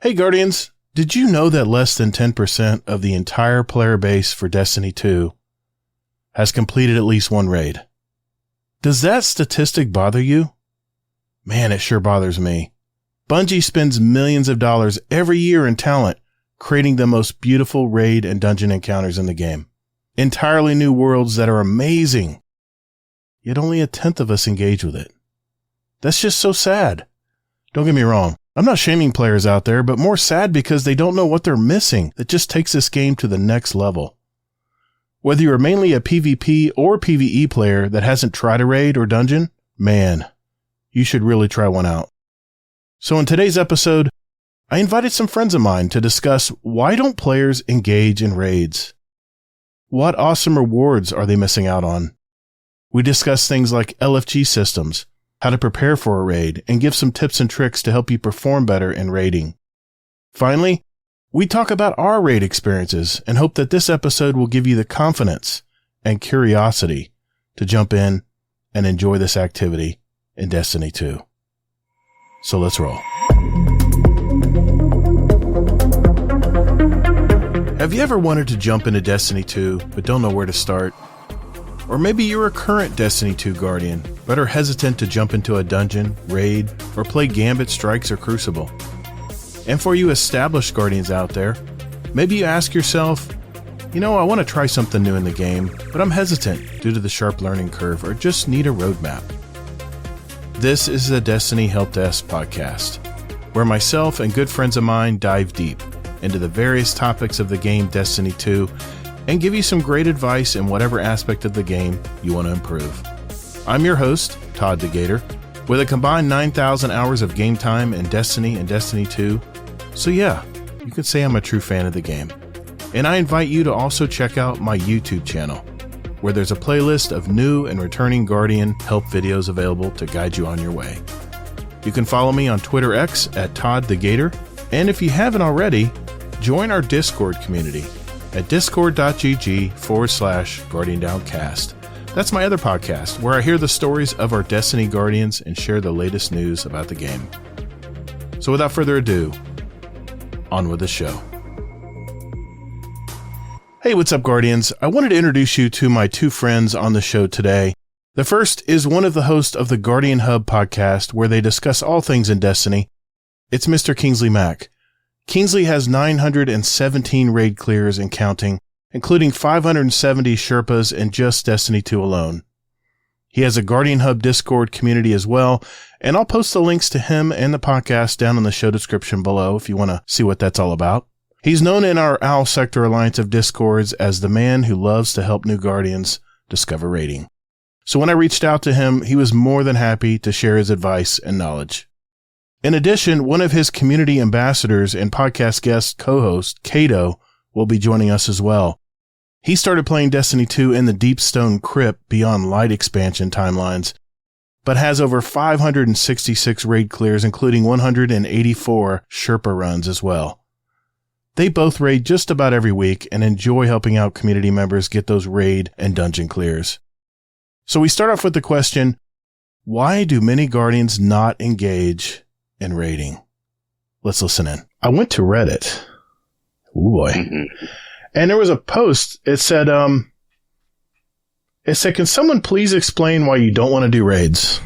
Hey Guardians, did you know that less than 10% of the entire player base for Destiny 2 has completed at least one raid? Does that statistic bother you? Man, it sure bothers me. Bungie spends millions of dollars every year in talent creating the most beautiful raid and dungeon encounters in the game. Entirely new worlds that are amazing. Yet only 1/10 of us engage with it. That's just so sad. Don't get me wrong. I'm not shaming players out there, but more sad because they don't know what they're missing that just takes this game to the next level. Whether you're mainly a PvP or PvE player that hasn't tried a raid or dungeon, man, you should really try one out. So in today's episode, I invited some friends of mine to discuss why don't players engage in raids? What awesome rewards are they missing out on? We discuss things like LFG systems, how to prepare for a raid, and give some tips and tricks to help you perform better in raiding. Finally, we talk about our raid experiences and hope that this episode will give you the confidence and curiosity to jump in and enjoy this activity in Destiny 2. So let's roll. Have you ever wanted to jump into Destiny 2 but don't know where to start? Or maybe you're a current Destiny 2 Guardian, but are hesitant to jump into a dungeon, raid, or play Gambit, Strikes, or Crucible. And for you established Guardians out there, maybe you ask yourself, I want to try something new in the game, but I'm hesitant due to the sharp learning curve or just need a roadmap. This is the Destiny Help Desk podcast, where myself and good friends of mine dive deep into the various topics of the game Destiny 2 and give you some great advice in whatever aspect of the game you want to improve. I'm your host, Todd the Gator, with a combined 9,000 hours of game time in Destiny and Destiny 2. So yeah, you could say I'm a true fan of the game. And I invite you to also check out my YouTube channel, where there's a playlist of new and returning Guardian help videos available to guide you on your way. You can follow me on Twitter X at Todd the Gator, and if you haven't already, join our Discord community at discord.gg/Guardian Downcast. That's my other podcast, where I hear the stories of our Destiny Guardians and share the latest news about the game. So without further ado, on with the show. Hey, what's up, Guardians? I wanted to introduce you to my two friends on the show today. The first is one of the hosts of the Guardian Hub podcast, where they discuss all things in Destiny. It's Mr. Kingsleymac. Kingsley has 917 raid clears and counting, including 570 Sherpas in just Destiny 2 alone. He has a Guardian Hub Discord community as well, and I'll post the links to him and the podcast down in the show description below if you want to see what that's all about. He's known in our Owl Sector Alliance of Discords as the man who loves to help new Guardians discover raiding. So when I reached out to him, he was more than happy to share his advice and knowledge. In addition, one of his community ambassadors and podcast guest co-host, Kato, will be joining us as well. He started playing Destiny 2 in the Deepstone Crypt Beyond Light expansion timelines, but has over 566 raid clears, including 184 Sherpa runs as well. They both raid just about every week and enjoy helping out community members get those raid and dungeon clears. So we start off with the question, why do many Guardians not engage in raiding? Let's listen in. I went to Reddit. Ooh boy. And there was a post. It said, can someone please explain why you don't want to do raids?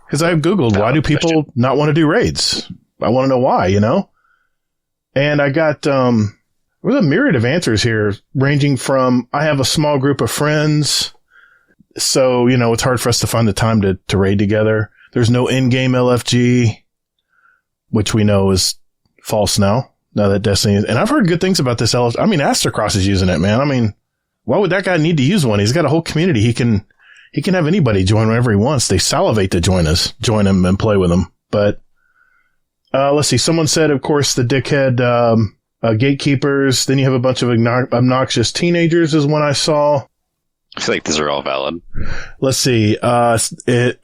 Because I've Googled, why do people not want to do raids? I want to know why, And I got, there was a myriad of answers here, ranging from, I have a small group of friends, so, it's hard for us to find the time to raid together. There's no in-game LFG, which we know is false now that Destiny is. And I've heard good things about this LFG. Astercross is using it, man. Why would that guy need to use one? He's got a whole community. He can have anybody join whenever he wants. They salivate to join him and play with him. But, let's see. Someone said, of course, the dickhead, gatekeepers. Then you have a bunch of obnoxious teenagers is one I saw. I feel like these are all valid. Let's see. All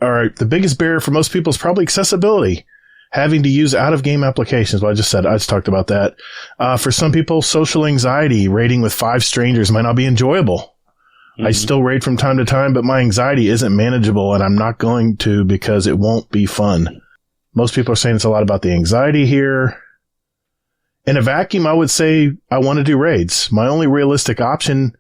right. The biggest barrier for most people is probably accessibility. Having to use out-of-game applications. Well, I just talked about that. For some people, social anxiety. Raiding with 5 strangers might not be enjoyable. I still raid from time to time, but my anxiety isn't manageable, and I'm not going to because it won't be fun. Most people are saying it's a lot about the anxiety here. In a vacuum, I would say I want to do raids. My only realistic option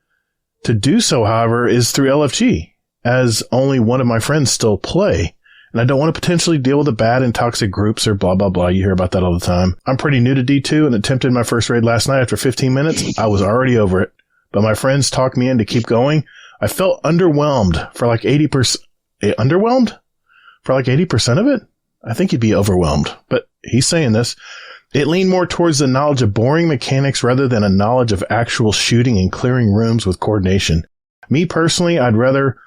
to do so, however, is through LFG, as only one of my friends still play. And I don't want to potentially deal with the bad and toxic groups or blah, blah, blah. You hear about that all the time. I'm pretty new to D2 and attempted my first raid last night. After 15 minutes, I was already over it. But my friends talked me in to keep going. I felt underwhelmed for like 80%. Underwhelmed? For like 80% of it? I think you'd be overwhelmed. But he's saying this. It leaned more towards the knowledge of boring mechanics rather than a knowledge of actual shooting and clearing rooms with coordination. Me personally, I'd rather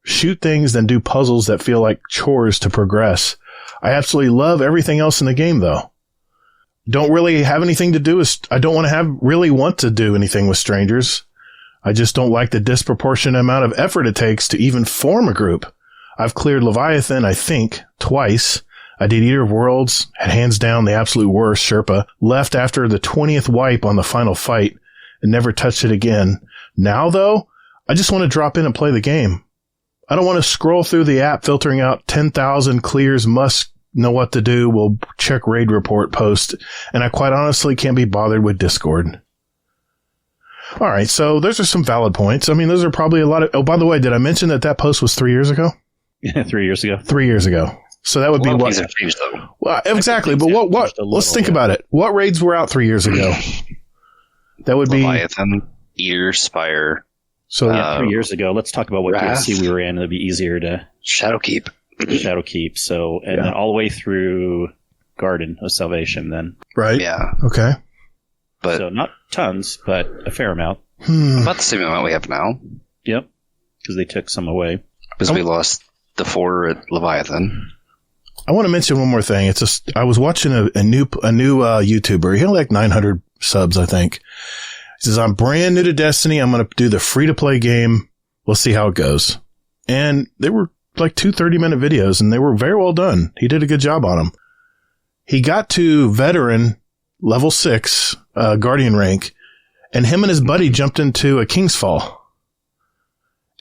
shoot things than do puzzles that feel like chores to progress. I absolutely love everything else in the game, though. Don't really have anything to do with, I don't really want to do anything with strangers. I just don't like the disproportionate amount of effort it takes to even form a group. I've cleared Leviathan, I think, twice. I did Eater of Worlds, had hands down the absolute worst Sherpa, left after the 20th wipe on the final fight, and never touched it again. Now, though, I just want to drop in and play the game. I don't want to scroll through the app filtering out 10,000 clears, must know what to do, will check raid report post, and I quite honestly can't be bothered with Discord. All right, so those are some valid points. I mean, those are probably a lot of... Oh, by the way, did I mention that post was 3 years ago? Yeah, 3 years ago. 3 years ago. So that would be what? Have changed, though. Well, exactly. But what? Let's think about it. What raids were out 3 years ago? That would be Leviathan, Eater, Spire. So 3 years ago. Let's talk about what DLC we were in. It'd be easier to Shadowkeep. Shadowkeep. So and then all the way through Garden of Salvation. Then right. Yeah. Okay. But so not tons, but a fair amount. About the same amount we have now. Yep. Because they took some away. Because we lost the 4 at Leviathan. I want to mention one more thing. It's just I was watching a new YouTuber. He had like 900 subs, I think. He says, I'm brand new to Destiny. I'm going to do the free-to-play game. We'll see how it goes. And they were like 2 30-minute videos, and they were very well done. He did a good job on them. He got to veteran level 6 Guardian rank, and him and his buddy jumped into a King's Fall.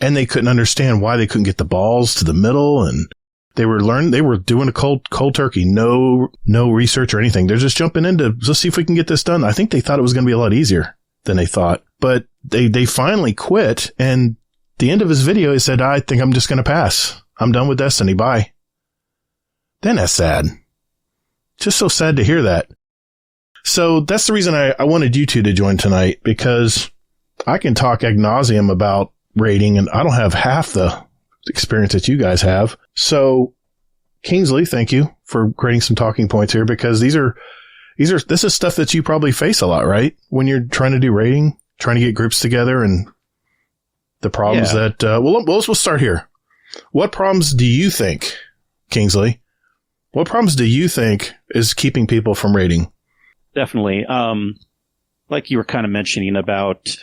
And they couldn't understand why they couldn't get the balls to the middle, and they were doing a cold turkey, no research or anything. They're just jumping into, let's see if we can get this done. I think they thought it was going to be a lot easier than they thought, but they finally quit. And the end of his video, he said, I think I'm just going to pass. I'm done with Destiny. Bye. Then that's sad. Just so sad to hear that. So that's the reason I wanted you two to join tonight, because I can talk ad nauseum about rating, and I don't have half the experience that you guys have. So Kingsley, thank you for creating some talking points here, because this is stuff that you probably face a lot, right? When you're trying to do rating, trying to get groups together, and the problems that, we'll start here. What problems do you think, Kingsley? What problems do you think is keeping people from rating? Definitely. Like you were kind of mentioning about,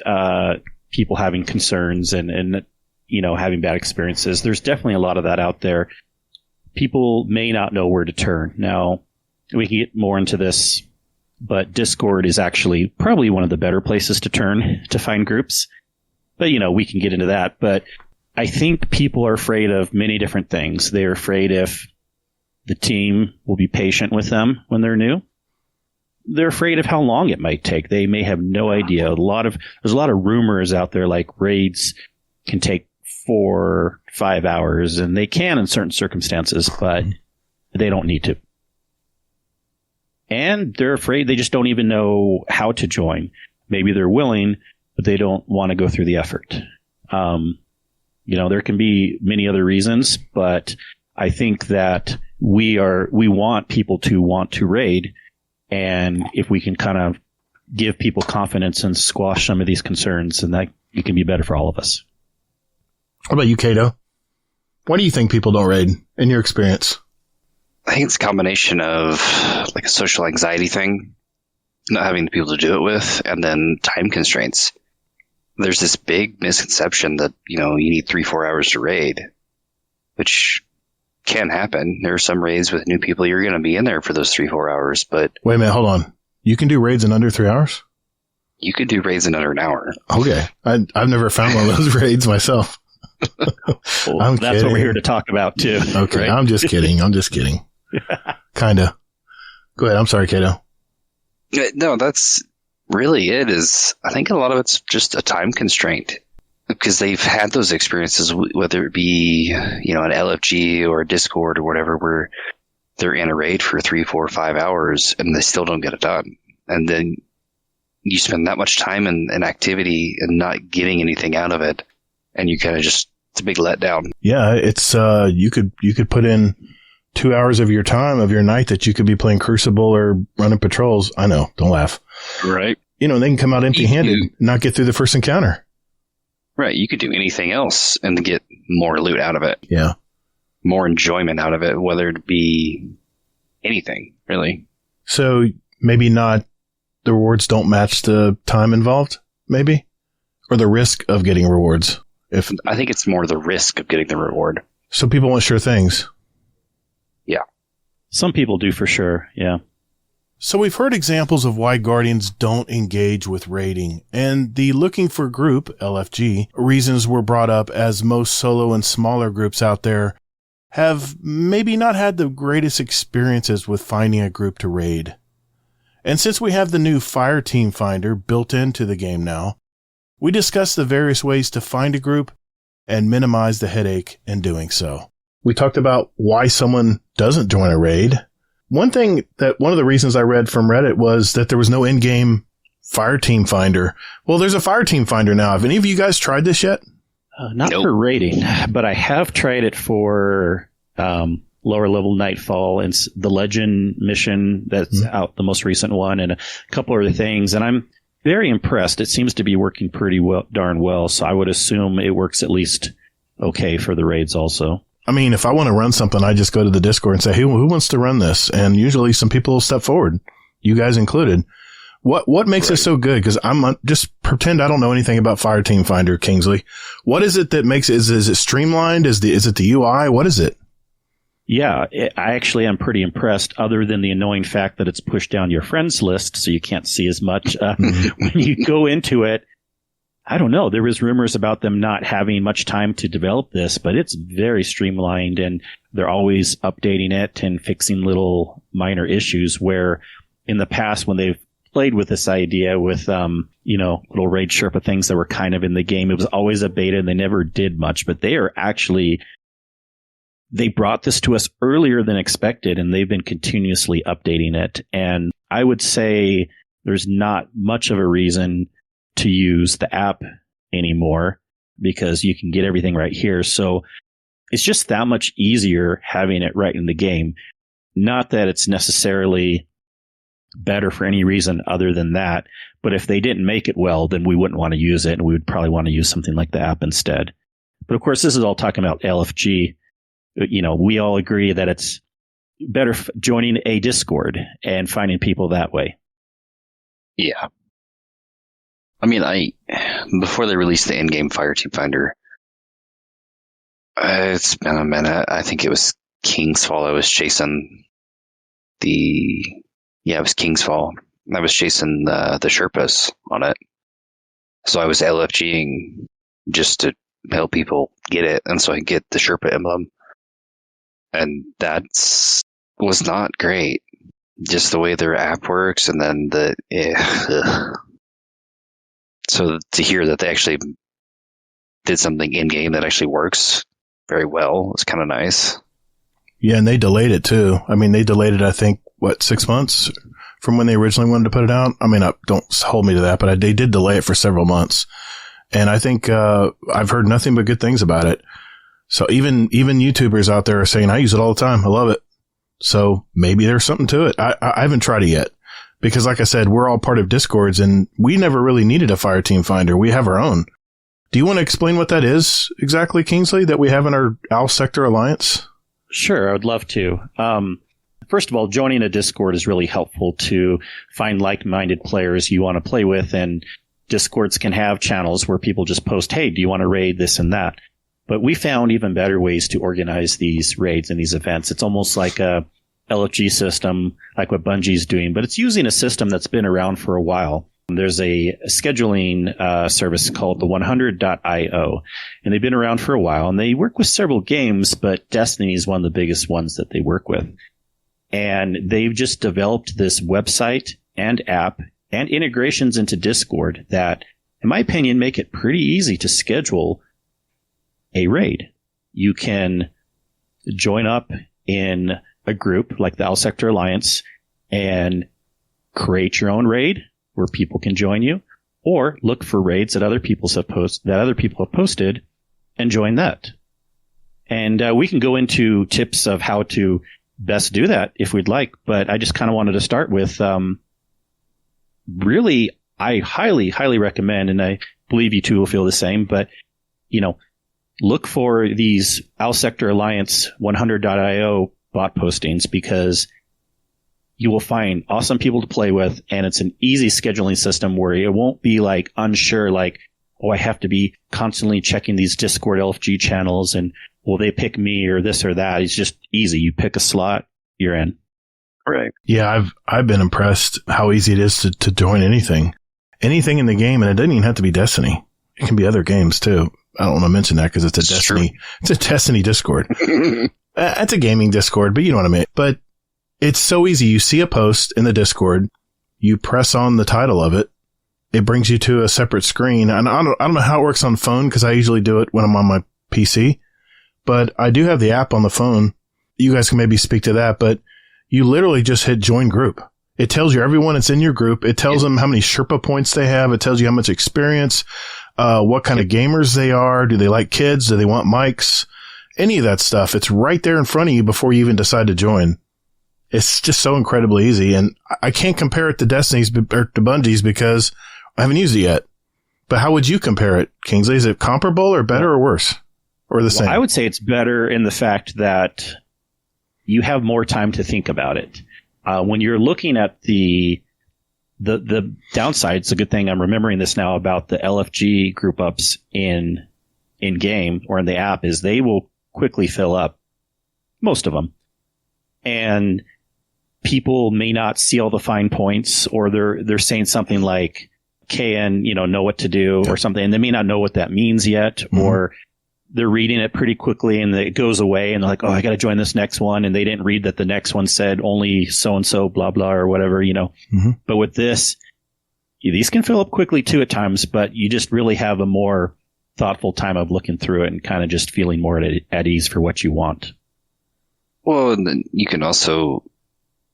people having concerns and having bad experiences. There's definitely a lot of that out there. People may not know where to turn. Now, we can get more into this, but Discord is actually probably one of the better places to turn to find groups. But, we can get into that. But I think people are afraid of many different things. They're afraid if the team will be patient with them when they're new. They're afraid of how long it might take. They may have no idea. There's a lot of rumors out there, like raids can take 4 or 5 hours, and they can in certain circumstances, but they don't need to. And they're afraid. They just don't even know how to join. Maybe they're willing, but they don't want to go through the effort. There can be many other reasons, but I think that we want people to want to raid. And if we can kind of give people confidence and squash some of these concerns, then that it can be better for all of us. How about you, Kato? Why do you think people don't raid, in your experience? I think it's a combination of like a social anxiety thing, not having the people to do it with, and then time constraints. There's this big misconception that, you need 3-4 hours to raid, which can happen. There are some raids with new people. You're going to be in there for those 3-4 hours, but... Wait a minute, hold on. You can do raids in under 3 hours? You could do raids in under an hour. Okay. I've never found one of those raids myself. Well, that's what we're here to talk about, too. Okay, right? I'm just kidding. Kind of. Go ahead. I'm sorry, Kato. No, that's really it. I think a lot of it's just a time constraint because they've had those experiences, whether it be, an LFG or a Discord or whatever, where they're in a raid for 3, 4, 5 hours and they still don't get it done. And then you spend that much time and activity and not getting anything out of it. And you kind of it's a big letdown. Yeah. It's, you could put in 2 hours of your time of your night that you could be playing Crucible or running patrols. I know. Don't laugh. Right. They can come out empty-handed, not get through the first encounter. Right. You could do anything else and get more loot out of it. Yeah. More enjoyment out of it, whether it be anything, really. So maybe not the rewards don't match the time involved, maybe? Or the risk of getting rewards. I think it's more the risk of getting the reward. So people want sure things. Yeah. Some people do for sure, yeah. So we've heard examples of why Guardians don't engage with raiding, and the looking for group, LFG, reasons were brought up as most solo and smaller groups out there have maybe not had the greatest experiences with finding a group to raid. And since we have the new Fire Team Finder built into the game now, we discussed the various ways to find a group and minimize the headache in doing so. We talked about why someone doesn't join a raid. One of the reasons I read from Reddit was that there was no in-game Fire Team Finder. Well, there's a Fire Team Finder now. Have any of you guys tried this yet? Not for raiding, but I have tried it for lower level Nightfall and the Legend mission that's out, the most recent one, and a couple other things. And I'm very impressed. It seems to be working pretty darn well. So I would assume it works at least okay for the raids also. I mean, if I want to run something, I just go to the Discord and say, hey, who wants to run this? And usually some people will step forward, you guys included. What makes it so good? Because just pretend I don't know anything about Fire Team Finder, Kingsley. What is it that makes it? Is it streamlined? Is it the UI? What is it? Yeah, I actually am pretty impressed, other than the annoying fact that it's pushed down your friends list, so you can't see as much when you go into it. I don't know. There was rumors about them not having much time to develop this, but it's very streamlined, and they're always updating it and fixing little minor issues where in the past when they've played with this idea with, little Raid Sherpa things that were kind of in the game, it was always a beta and they never did much, but they brought this to us earlier than expected, and they've been continuously updating it. And I would say there's not much of a reason to use the app anymore because you can get everything right here. So it's just that much easier having it right in the game. Not that it's necessarily better for any reason other than that, but if they didn't make it well, then we wouldn't want to use it, and we would probably want to use something like the app instead. But of course, this is all talking about LFG. We all agree that it's better joining a Discord and finding people that way. Yeah. I mean, before they released the in-game Fire Team Finder, it's been a minute. I think it was King's Fall. I was chasing it was King's Fall. I was chasing the Sherpas on it. So I was LFGing just to help people get it, and so I get the Sherpa emblem. And that was not great. Just the way their app works, and then So to hear that they actually did something in-game that actually works very well is kind of nice. Yeah, and they delayed it too. I mean, they delayed it, I think, 6 months from when they originally wanted to put it out? I mean, don't hold me to that, but they did delay it for several months. And I think I've heard nothing but good things about it. So even YouTubers out there are saying, I use it all the time. I love it. So maybe there's something to it. I haven't tried it yet because, like I said, we're all part of Discords, and we never really needed a Fire Team Finder. We have our own. Do you want to explain what that is exactly, Kingsley, that we have in our Owl Sector Alliance? Sure, I would love to. First of all, joining a Discord is really helpful to find like-minded players you want to play with, and Discords can have channels where people just post, hey, do you want to raid this and that? But we found even better ways to organize these raids and these events. It's almost like a LFG system, like what Bungie's doing, but it's using a system that's been around for a while. There's a scheduling service called the 100.io, and they've been around for a while, and they work with several games, but Destiny is one of the biggest ones that they work with. And they've just developed this website and app and integrations into Discord that, in my opinion, make it pretty easy to schedule a raid. You can join up in a group like the Owl Sector Alliance and create your own raid where people can join you, or look for raids that other people have posted and join that. And we can go into tips of how to best do that if we'd like, but I just kind of wanted to start with really, I highly, highly recommend, and I believe you two will feel the same, but, look for these Owl Sector Alliance 100.io bot postings, because you will find awesome people to play with, and it's an easy scheduling system where it won't be like unsure, like, oh, I have to be constantly checking these Discord LFG channels and will they pick me or this or that. It's just easy. You pick a slot, you're in. Right. Yeah, I've been impressed how easy it is to join anything in the game, and it doesn't even have to be Destiny. It can be other games too. I don't want to mention that because it's a Destiny. True. It's a Destiny Discord. It's a gaming Discord, but you know what I mean. But it's so easy. You see a post in the Discord, you press on the title of it, it brings you to a separate screen. And I don't know how it works on phone because I usually do it when I'm on my PC, but I do have the app on the phone. You guys can maybe speak to that, but you literally just hit join group. It tells you everyone that's in your group. It tells them how many Sherpa points they have. It tells you how much experience, what kind of gamers they are. Do they like kids? Do they want mics? Any of that stuff. It's right there in front of you before you even decide to join. It's just so incredibly easy. And I can't compare it to Destiny's or to Bungie's because I haven't used it yet. But how would you compare it, Kingsley? Is it comparable or better or worse or the same? I would say it's better in the fact that you have more time to think about it. When you're looking at the downsides, a good thing I'm remembering this now about the LFG group ups in game or in the app is they will quickly fill up, most of them. And people may not see all the fine points, or they're saying something like KN, know what to do or something, and they may not know what that means yet, or they're reading it pretty quickly and it goes away and they're like, oh, I got to join this next one. And they didn't read that the next one said only so-and-so, blah, blah, or whatever, But with this, these can fill up quickly too at times, but you just really have a more thoughtful time of looking through it and kind of just feeling more at ease for what you want. Well, and then you can also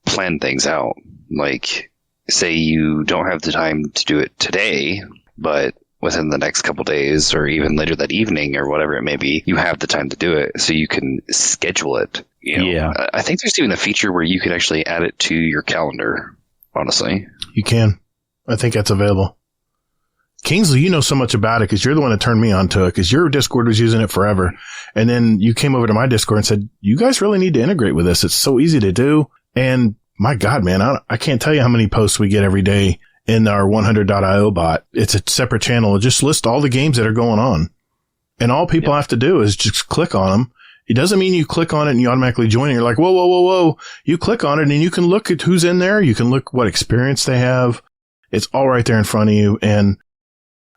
plan things out. Like, say you don't have the time to do it today, but within the next couple days or even later that evening or whatever it may be, you have the time to do it, so you can schedule it. Yeah. I think there's even a feature where you can actually add it to your calendar, honestly. You can. I think that's available. Kingsley, you know so much about it because you're the one that turned me on to it, because your Discord was using it forever. And then you came over to my Discord and said, you guys really need to integrate with this. It's so easy to do. And my God, man, I can't tell you how many posts we get every day in our 100.io bot. It's a separate channel. It just lists all the games that are going on. And all people have to do is just click on them. It doesn't mean you click on it and you automatically join it. You're like, whoa, whoa, whoa, whoa. You click on it and you can look at who's in there. You can look what experience they have. It's all right there in front of you. And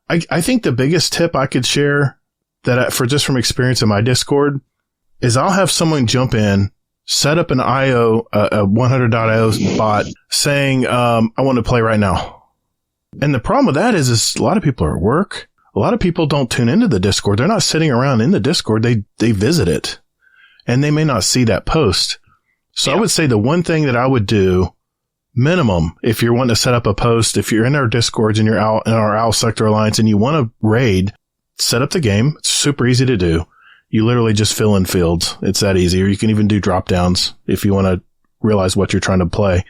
I think the biggest tip I could share that for just from experience in my Discord is I'll have someone jump in, set up an IO, a 100.io bot saying, I want to play right now. And the problem with that is a lot of people are at work. A lot of people don't tune into the Discord. They're not sitting around in the Discord. They visit it and they may not see that post. So I would say the one thing that I would do minimum, if you're wanting to set up a post, if you're in our Discords and you're out in our Owl Sector Alliance and you want to raid, set up the game. It's super easy to do. You literally just fill in fields. It's that easy. Or you can even do drop downs if you want to realize what you're trying to play.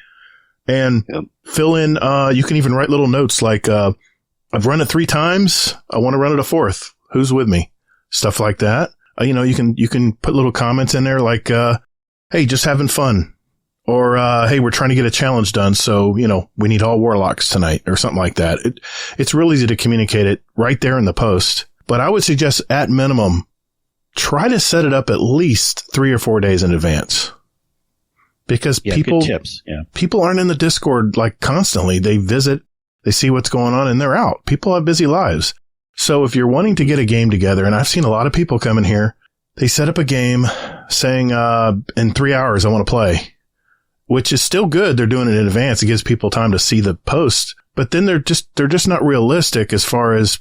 And fill in, you can even write little notes like, I've run it 3 times. I want to run it a 4th. Who's with me? Stuff like that. You can put little comments in there like, hey, just having fun. Or, hey, we're trying to get a challenge done. So, we need all warlocks tonight or something like that. It's real easy to communicate it right there in the post. But I would suggest at minimum, try to set it up at least 3 or 4 days in advance. Because people aren't in the Discord like constantly. They visit, they see what's going on and they're out. People have busy lives. So if you're wanting to get a game together, and I've seen a lot of people come in here, they set up a game saying, in 3 hours, I want to play. which is still good. They're doing it in advance. It gives people time to see the post, but then they're just not realistic as far as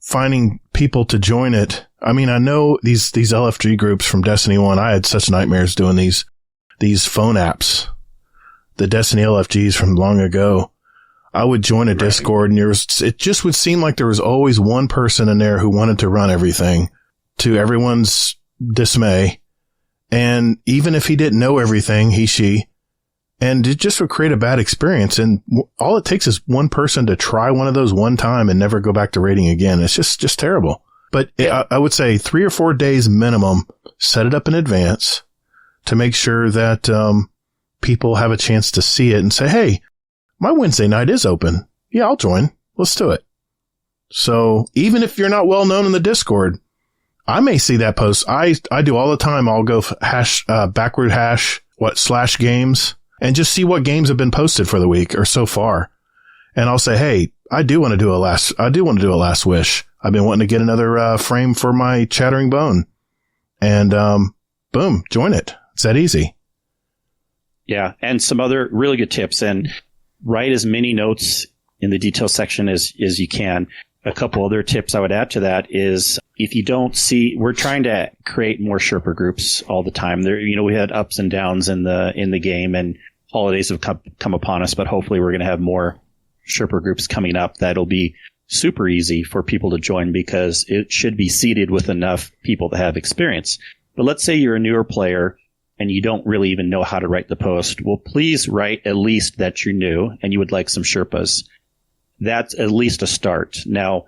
finding people to join it. I mean, I know these LFG groups from Destiny 1, I had such nightmares doing these phone apps, the Destiny LFGs from long ago. I would join a Discord, and it just would seem like there was always one person in there who wanted to run everything, to everyone's dismay. And even if he didn't know everything, she, and it just would create a bad experience. And all it takes is one person to try one of those one time and never go back to raiding again. It's just terrible. But I would say 3 or 4 days minimum, set it up in advance to make sure that people have a chance to see it and say, hey, my Wednesday night is open. Yeah, I'll join. Let's do it. So even if you're not well known in the Discord, I may see that post. I do all the time. I'll go backward hash /games and just see what games have been posted for the week or so far. And I'll say, hey, I do want to do a last wish. I've been wanting to get another frame for my Chattering Bone. And boom, join it. It's that easy. Yeah, and some other really good tips. And write as many notes in the detail section as you can. A couple other tips I would add to that is if you don't see, we're trying to create more Sherpa groups all the time. There, we had ups and downs in the game, and holidays have come upon us, but hopefully we're going to have more Sherpa groups coming up. That'll be super easy for people to join because it should be seeded with enough people that have experience. But let's say you're a newer player and you don't really even know how to write the post. Well, please write at least that you're new and you would like some Sherpas. That's at least a start. Now,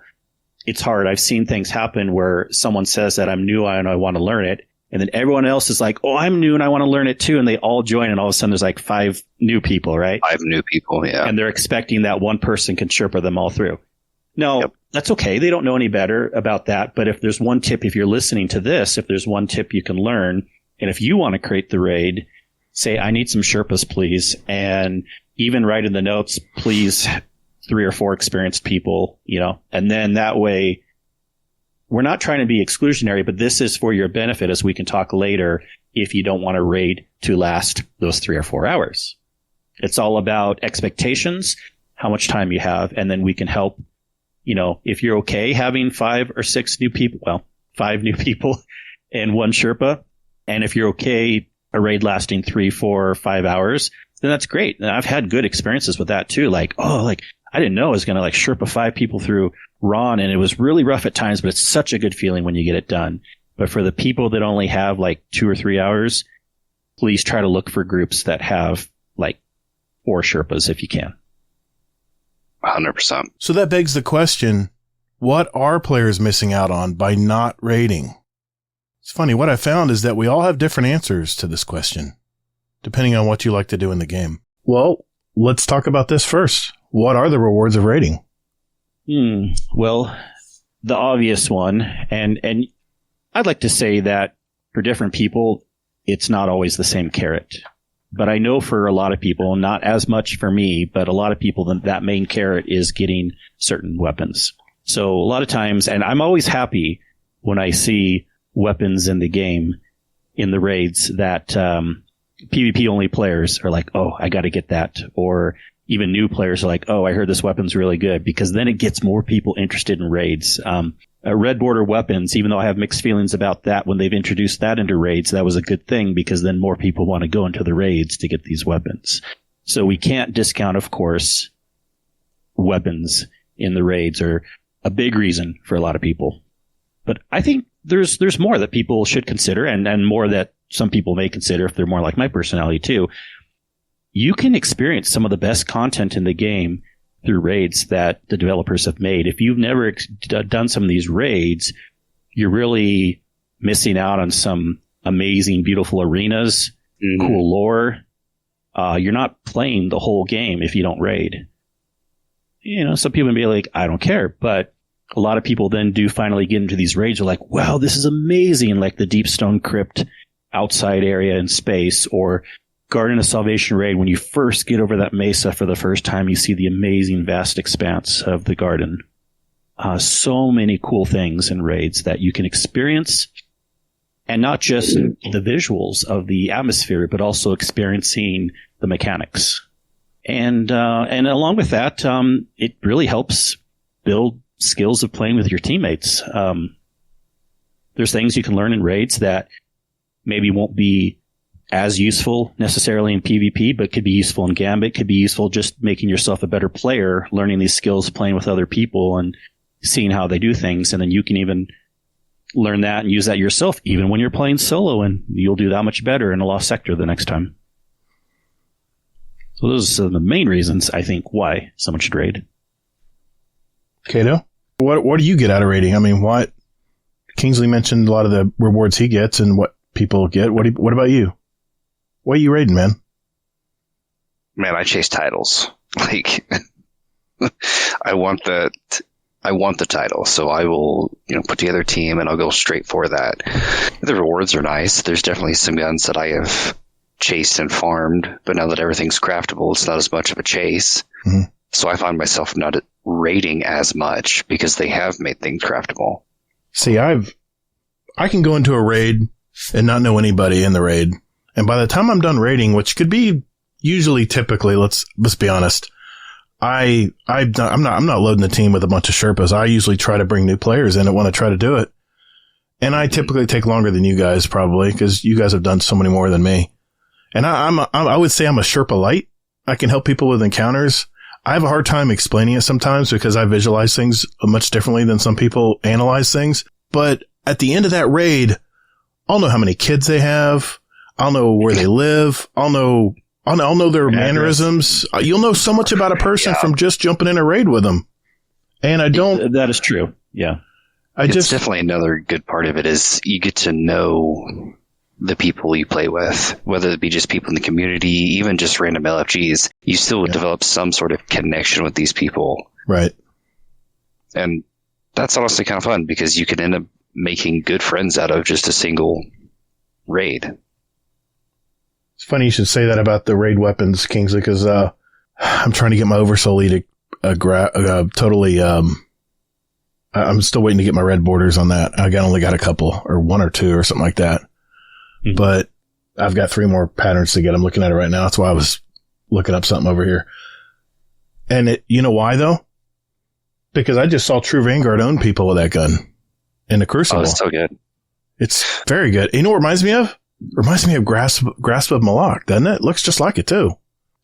it's hard. I've seen things happen where someone says that I'm new and I want to learn it. And then everyone else is like, oh, I'm new and I want to learn it too. And they all join. And all of a sudden there's like 5 new people, right? 5 new people, yeah. And they're expecting that one person can Sherpa them all through. No, That's okay. They don't know any better about that. But if there's one tip, if you're listening to this, if there's one tip you can learn, and if you want to create the raid, say, I need some Sherpas, please. And even write in the notes, please, 3 or 4 experienced people, and then that way we're not trying to be exclusionary, but this is for your benefit as we can talk later if you don't want a raid to last those 3 or 4 hours. It's all about expectations, how much time you have, and then we can help, if you're okay having 5 or 6 new people, 5 new people and 1 Sherpa. And if you're okay, a raid lasting 3, 4, or 5 hours, then that's great. And I've had good experiences with that too. I didn't know I was going to Sherpa 5 people through Ron, and it was really rough at times, but it's such a good feeling when you get it done. But for the people that only have 2 or 3 hours, please try to look for groups that have 4 Sherpas if you can. 100%. So that begs the question, what are players missing out on by not raiding? It's funny, what I found is that we all have different answers to this question, depending on what you like to do in the game. Well, let's talk about this first. What are the rewards of raiding? Well, the obvious one, and I'd like to say that for different people, it's not always the same carrot. But I know for a lot of people, not as much for me, but a lot of people, that main carrot is getting certain weapons. So a lot of times, and I'm always happy when I see weapons in the game, in the raids, that PvP only players are like, oh, I got to get that. Or even new players are like, oh, I heard this weapon's really good, because then it gets more people interested in raids. Red border weapons, even though I have mixed feelings about that, when they've introduced that into raids, that was a good thing, because then more people want to go into the raids to get these weapons. So we can't discount, of course, weapons in the raids are a big reason for a lot of people. But I think there's more that people should consider, and more that some people may consider if they're more like my personality too. You can experience some of the best content in the game through raids that the developers have made. If you've never done some of these raids, you're really missing out on some amazing, beautiful arenas, cool lore. You're not playing the whole game if you don't raid. Some people may be like, I don't care, but a lot of people then do finally get into these raids. They're like, wow, this is amazing. Like the Deep Stone Crypt outside area in space, or Garden of Salvation raid. When you first get over that mesa for the first time, you see the amazing vast expanse of the garden. So many cool things in raids that you can experience. And not just the visuals of the atmosphere, but also experiencing the mechanics. And along with that, it really helps build skills of playing with your teammates. There's things you can learn in raids that maybe won't be as useful necessarily in PvP, but could be useful in Gambit, could be useful just making yourself a better player, learning these skills, playing with other people and seeing how they do things. And then you can even learn that and use that yourself, even when you're playing solo, and you'll do that much better in a lost sector the next time. So those are the main reasons, I think, why someone should raid. Kato, what do you get out of raiding? I mean, what Kingsley mentioned a lot of the rewards he gets and what people get. What about you? What are you raiding, man? Man, I chase titles. Like, I want the title, so I will, put together a team and I'll go straight for that. The rewards are nice. There's definitely some guns that I have chased and farmed, but now that everything's craftable, it's not as much of a chase. Mm-hmm. So I find myself not raiding as much because they have made things craftable. See, I can go into a raid and not know anybody in the raid, and by the time I'm done raiding, which could be usually typically, let's be honest, I'm not loading the team with a bunch of Sherpas. I usually try to bring new players in that want to try to do it. And I typically take longer than you guys probably because you guys have done so many more than me. And I would say I'm a Sherpa light. I can help people with encounters. I have a hard time explaining it sometimes because I visualize things much differently than some people analyze things. But at the end of that raid, I'll know how many kids they have. I'll know where they live. I'll know their mannerisms. You'll know so much about a person from just jumping in a raid with them. And I don't... That is true. Yeah. It's definitely another good part of it is you get to know the people you play with, whether it be just people in the community, even just random LFGs. You still would develop some sort of connection with these people. Right. And that's honestly kind of fun because you can end up making good friends out of just a single raid. It's funny you should say that about the raid weapons, Kingsley, because I'm trying to get my Oversoul Edict totally... I'm still waiting to get my red borders on that. I only got a couple, or one or two, or something like that. Mm-hmm. But I've got 3 more patterns to get. I'm looking at it right now. That's why I was looking up something over here. And you know why, though? Because I just saw True Vanguard own people with that gun in the Crucible. Oh, it's so good. It's very good. You know what it reminds me of? It reminds me of Grasp of Malak, doesn't it? It looks just like it, too.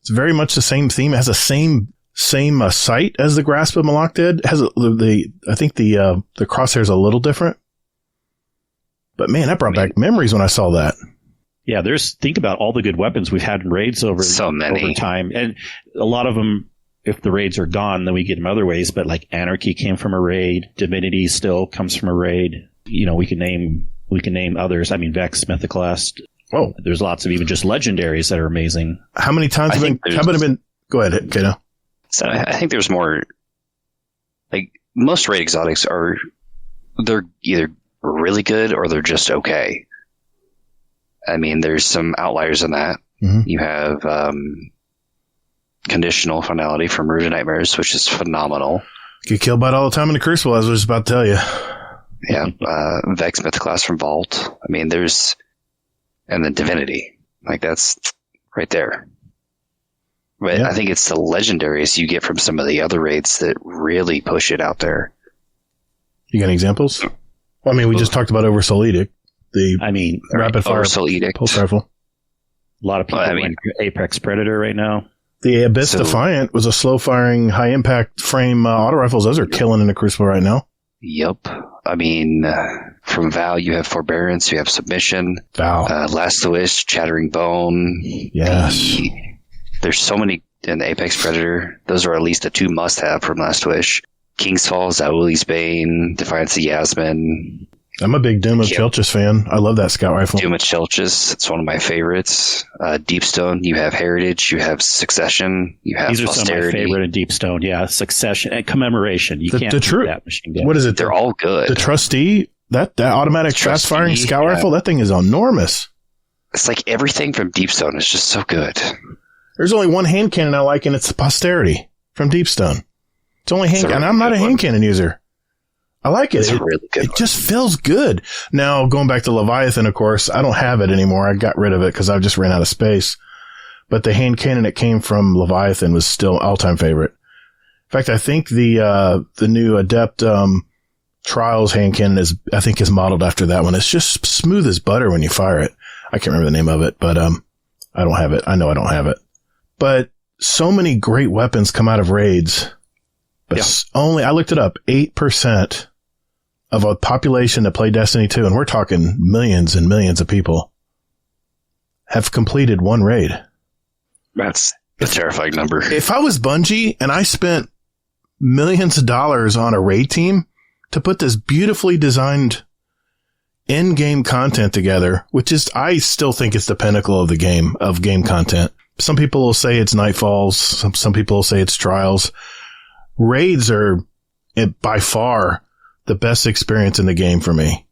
It's very much the same theme. It has the same sight as the Grasp of Malak did. It has I think the crosshair's a little different. But man, that brought back memories when I saw that. Yeah, think about all the good weapons we've had in raids over time. And a lot of them, if the raids are gone, then we get them other ways. But like Anarchy came from a raid. Divinity still comes from a raid. We can name others. I mean, Vex, Mythoclast. Oh, there's lots of even just legendaries that are amazing. How many times have been? Go ahead, Kato. So I think there's more, like most raid exotics they're either really good or they're just okay. I mean, there's some outliers in that. Mm-hmm. You have Conditional Finality from Root of Nightmares, which is phenomenal. Get killed by it all the time in the Crucible, as I was about to tell you. Yeah, Vex Mythoclast from Vault. I mean, and then Divinity. Like, that's right there. But I think it's the legendaries you get from some of the other raids that really push it out there. You got any examples? Well, I mean, we just talked about Oversoul Edict. Rapid Fire Oversoul Edict. Pulse Rifle. A lot of people like Apex Predator right now. The Abyss Defiant was a slow-firing, high-impact frame auto rifles. Those are killing in the Crucible right now. Yep. I mean, from Val, you have Forbearance, you have Submission. Val. Last Wish, Chattering Bone. Yes. There's so many in the Apex Predator. Those are at least the 2 must-have from Last Wish. King's Fall, Zaouli's Bane, Defiance of Yasmin. I'm a big Doom of Chelchis fan. I love that scout rifle. Doom of Chelchis, it's one of my favorites. Deepstone, you have Heritage, you have Succession, you have These are Posterity. Some of my favorite in Deepstone, yeah. Succession and Commemoration. You can't beat that machine gun. What is it? They're all good. The Trustee, that automatic fast-firing scout rifle, that thing is enormous. It's like everything from Deepstone is just so good. There's only one hand cannon I like, and it's the Posterity from Deepstone. It's only hand, and I'm not a hand cannon user. I like it. It's a really good It one. just feels good. Now, going back to Leviathan, of course, I don't have it anymore. I got rid of it because I just ran out of space. But the hand cannon that came from Leviathan was still all-time favorite. In fact, I think the new Adept Trials hand cannon is modeled after that one. It's just smooth as butter when you fire it. I can't remember the name of it, but I don't have it. I know I don't have it. But so many great weapons come out of raids. But only, I looked it up, 8% of a population that play Destiny 2, and we're talking millions and millions of people, have completed one raid. That's a terrifying number. If I was Bungie and I spent millions of dollars on a raid team to put this beautifully designed in-game content together, which is, I still think it's the pinnacle of the game, of game content. Some people will say it's Nightfalls. Some people will say it's Trials. Raids are by far the best experience in the game for me.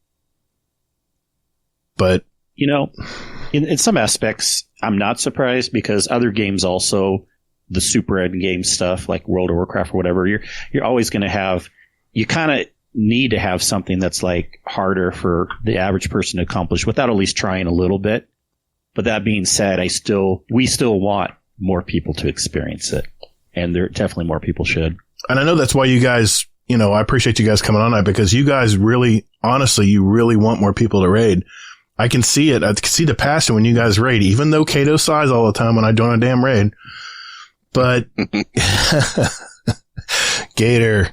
But, in some aspects, I'm not surprised because other games also, the super end game stuff like World of Warcraft or whatever, you're always going to have, you kind of need to have something that's like harder for the average person to accomplish without at least trying a little bit. But that being said, we still want more people to experience it, and there definitely more people should. And I know that's why you guys, I appreciate you guys coming on that, because you guys really, honestly, you really want more people to raid. I can see it. I can see the passion when you guys raid, even though Kato sighs all the time when I join a damn raid. But Gator.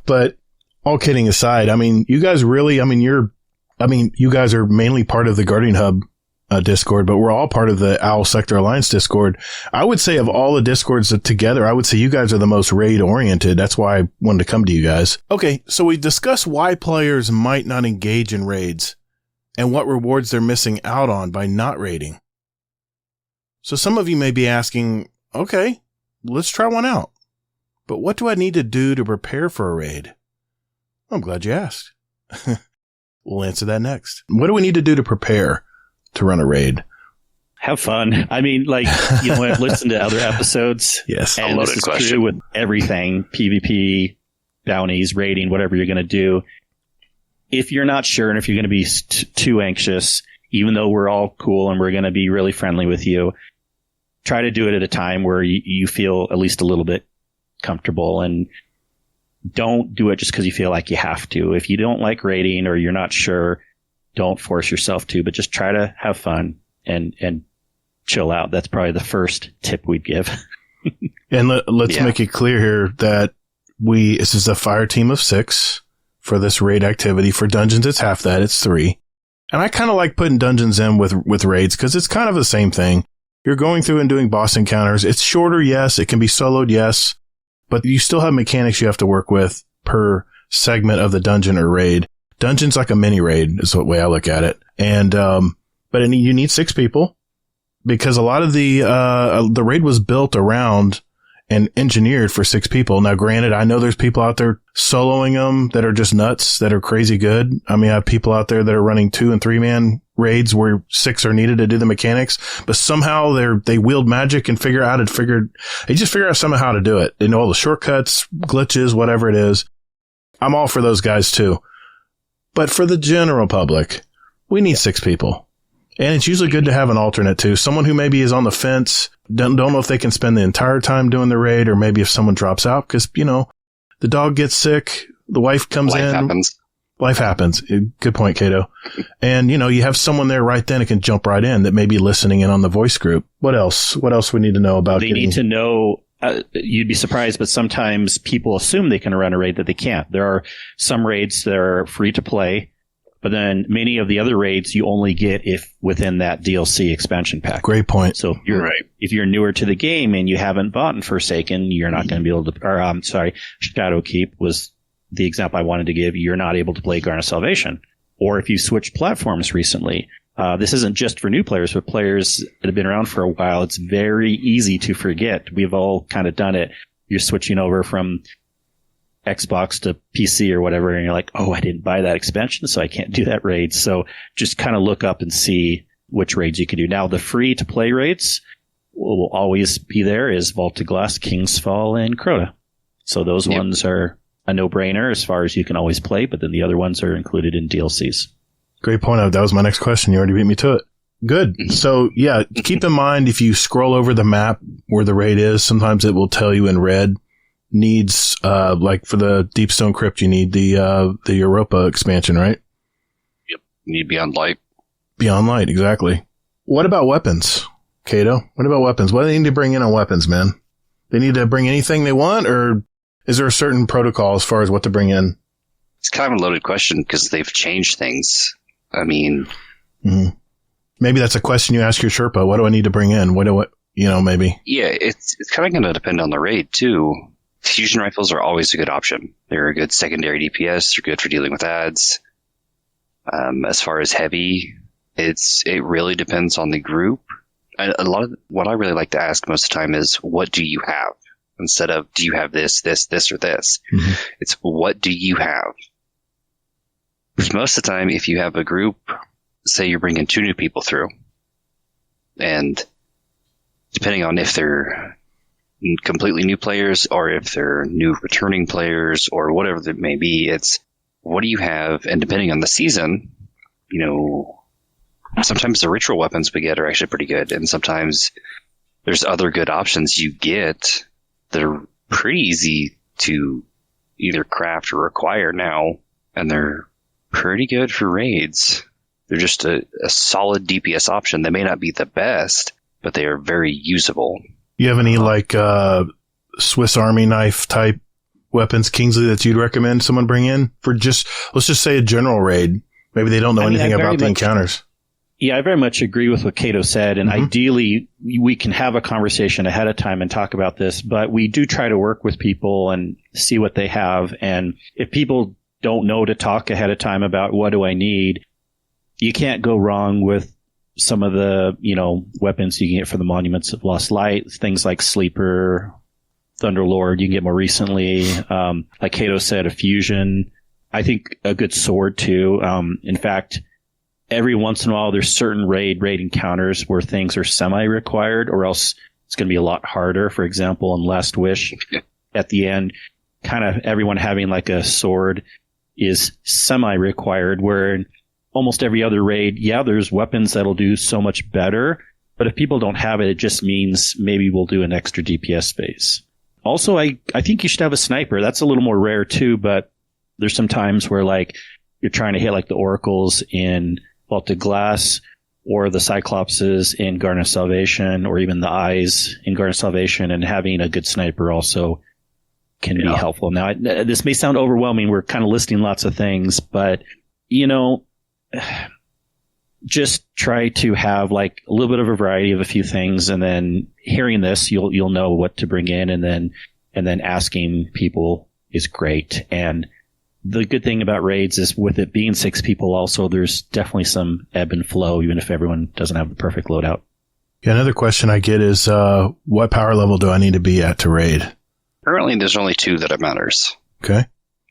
But all kidding aside, I mean, you guys really, you guys are mainly part of the Guardian Hub Discord, but we're all part of the Owl Sector Alliance Discord. I would say of all the Discords together, I would say you guys are the most raid oriented. That's why I wanted to come to you guys. Okay, so we discussed why players might not engage in raids and what rewards they're missing out on by not raiding. So some of you may be asking, okay, let's try one out. But what do I need to do to prepare for a raid? I'm glad you asked. We'll answer that next. What do we need to do to prepare to run a raid? Have fun. I mean, I've listened to other episodes. Yes. And this is true with everything, PvP, bounties, raiding, whatever you're going to do. If you're not sure and if you're going to be too anxious, even though we're all cool and we're going to be really friendly with you, try to do it at a time where you feel at least a little bit comfortable, and don't do it just because you feel like you have to. If you don't like raiding or you're not sure, don't force yourself to, but just try to have fun and chill out. That's probably the first tip we'd give. And let's make it clear here that this is a fire team of 6 for this raid activity. For dungeons, it's half that. It's 3. And I kind of like putting dungeons in with raids because it's kind of the same thing. You're going through and doing boss encounters. It's shorter, yes. It can be soloed, yes. But you still have mechanics you have to work with per segment of the dungeon or raid. Dungeon's like a mini raid is the way I look at it. And, but you need 6 people because a lot of the raid was built around and engineered for 6 people. Now, granted, I know there's people out there soloing them that are just nuts, that are crazy good. I mean, I have people out there that are running 2 and 3 man raids where 6 are needed to do the mechanics, but somehow they wield magic and figure out somehow how to do it. They know all the shortcuts, glitches, whatever it is. I'm all for those guys too. But for the general public, we need 6 people. And it's usually good to have an alternate too. Someone who maybe is on the fence, don't know if they can spend the entire time doing the raid, or maybe if someone drops out because, the dog gets sick, the wife comes in. Life happens. Good point, Kato. And, you have someone there right then that can jump right in that may be listening in on the voice group. What else? What else we need to know about? They need to know, you'd be surprised, but sometimes people assume they can run a raid that they can't. There are some raids that are free to play, but then many of the other raids you only get if within that DLC expansion pack. Great point. So if you're newer to the game and you haven't bought Forsaken, you're not going to be able to, Shadowkeep was the example I wanted to give. You're not able to play Garden of Salvation. Or if you switched platforms recently, this isn't just for new players, but players that have been around for a while. It's very easy to forget. We've all kind of done it. You're switching over from Xbox to PC or whatever, and you're like, oh, I didn't buy that expansion, so I can't do that raid. So just kind of look up and see which raids you can do. Now, the free to play raids, will always be there is Vaulted Glass, Kingsfall, and Crota. So those ones are a no-brainer as far as you can always play, but then the other ones are included in DLCs. Great point out. That was my next question. You already beat me to it. Good. So, yeah, keep in mind if you scroll over the map where the raid is, sometimes it will tell you in red needs, like for the Deepstone Crypt, you need the Europa expansion, right? Yep. You need Beyond Light. Beyond Light, exactly. What about weapons, Cato? What about weapons? What do they need to bring in on weapons, man? They need to bring anything they want, or is there a certain protocol as far as what to bring in? It's kind of a loaded question because they've changed things. I mean... Mm-hmm. Maybe that's a question you ask your Sherpa. What do I need to bring in? Maybe. Yeah, it's kind of going to depend on the raid, too. Fusion rifles are always a good option. They're a good secondary DPS. They're good for dealing with ads. As far as heavy, it really depends on the group. A lot of what I really like to ask most of the time is, what do you have? Instead of, do you have this, this, this, or this? Mm-hmm. It's, what do you have? Because most of the time, if you have a group... Say you're bringing 2 new people through, and depending on if they're completely new players or if they're new returning players or whatever it may be, it's what do you have? And depending on the season, sometimes the ritual weapons we get are actually pretty good, and sometimes there's other good options you get that are pretty easy to either craft or acquire now, and they're pretty good for raids. They're just a solid DPS option. They may not be the best, but they are very usable. You have any Swiss Army knife type weapons, Kingsley, that you'd recommend someone bring in for let's just say a general raid? Maybe they don't know anything about the encounters. Yeah, I very much agree with what Cato said. And ideally, we can have a conversation ahead of time and talk about this. But we do try to work with people and see what they have. And if people don't know to talk ahead of time about what do I need, you can't go wrong with some of the, weapons you can get for the Monuments of Lost Light, things like Sleeper, Thunderlord, you can get more recently. Like Cato said, a fusion. I think a good sword too. In fact, every once in a while there's certain raid encounters where things are semi-required, or else it's going to be a lot harder. For example, in Last Wish, at the end, kind of everyone having like a sword is semi-required, where in almost every other raid, there's weapons that'll do so much better. But if people don't have it, it just means maybe we'll do an extra DPS space. Also, I think you should have a sniper. That's a little more rare too, but there's some times where like you're trying to hit like the oracles in Vaulted Glass or the Cyclopses in Garden of Salvation, or even the Eyes in Garden of Salvation, and having a good sniper also can be helpful. Now, this may sound overwhelming. We're kind of listing lots of things, but just try to have like a little bit of a variety of a few things, and then hearing this, you'll know what to bring in, and then asking people is great. And the good thing about raids is, with it being 6 people also, there's definitely some ebb and flow, even if everyone doesn't have the perfect loadout. Yeah, another question I get is, what power level do I need to be at to raid? Currently, there's only 2 that it matters. Okay.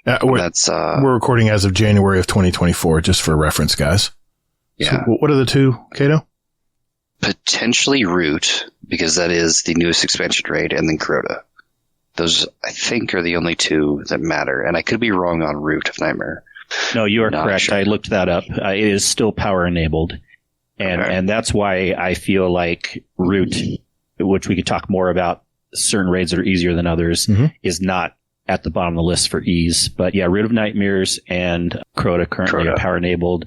We're recording as of January of 2024, just for reference, guys. Yeah. So what are the 2, Cato? Potentially Root, because that is the newest expansion raid, and then Crota. Those, I think, are the only 2 that matter. And I could be wrong on Root of Nightmare. No, you are correct. Sure. I looked that up. It is still power enabled. And that's why I feel like Root, which we could talk more about, certain raids that are easier than others, is not at the bottom of the list for ease. But yeah, Root of Nightmares and Crota currently are power enabled.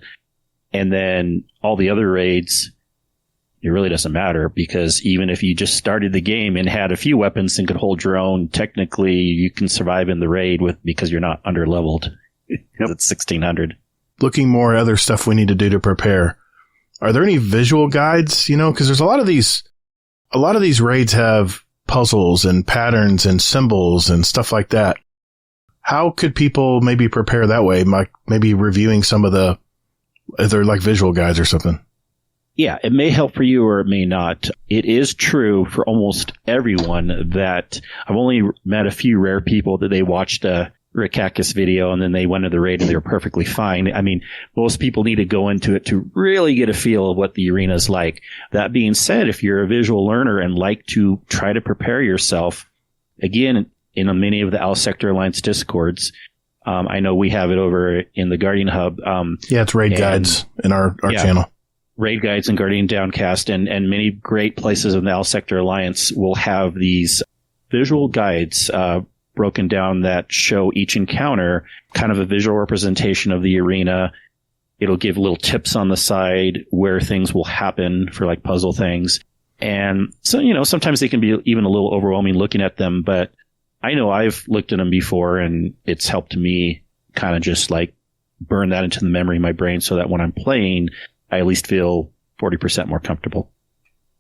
And then all the other raids, it really doesn't matter, because even if you just started the game and had a few weapons and could hold your own, technically you can survive in the raid because you're not under leveled. It's 1600. Looking more at other stuff we need to do to prepare. Are there any visual guides? Because there's a lot of these raids have puzzles and patterns and symbols and stuff like that. How could people maybe prepare that way? Maybe reviewing some of are there like visual guides or something? Yeah, it may help for you or it may not. It is true for almost everyone that I've only met a few rare people that they watched a Rikakis video, and then they went to the raid and they were perfectly fine. I mean, most people need to go into it to really get a feel of what the arena is like. That being said, if you're a visual learner and like to try to prepare yourself, again, in many of the Owl Sector Alliance Discords, I know we have it over in the Guardian Hub. It's raid guides in our channel. Raid guides and Guardian Downcast, and many great places in the Owl Sector Alliance will have these visual guides broken down that show each encounter kind of a visual representation of the arena. It'll give little tips on the side where things will happen for like puzzle things. And so, sometimes they can be even a little overwhelming looking at them, but I know I've looked at them before and it's helped me kind of just like burn that into the memory of my brain so that when I'm playing, I at least feel 40% more comfortable.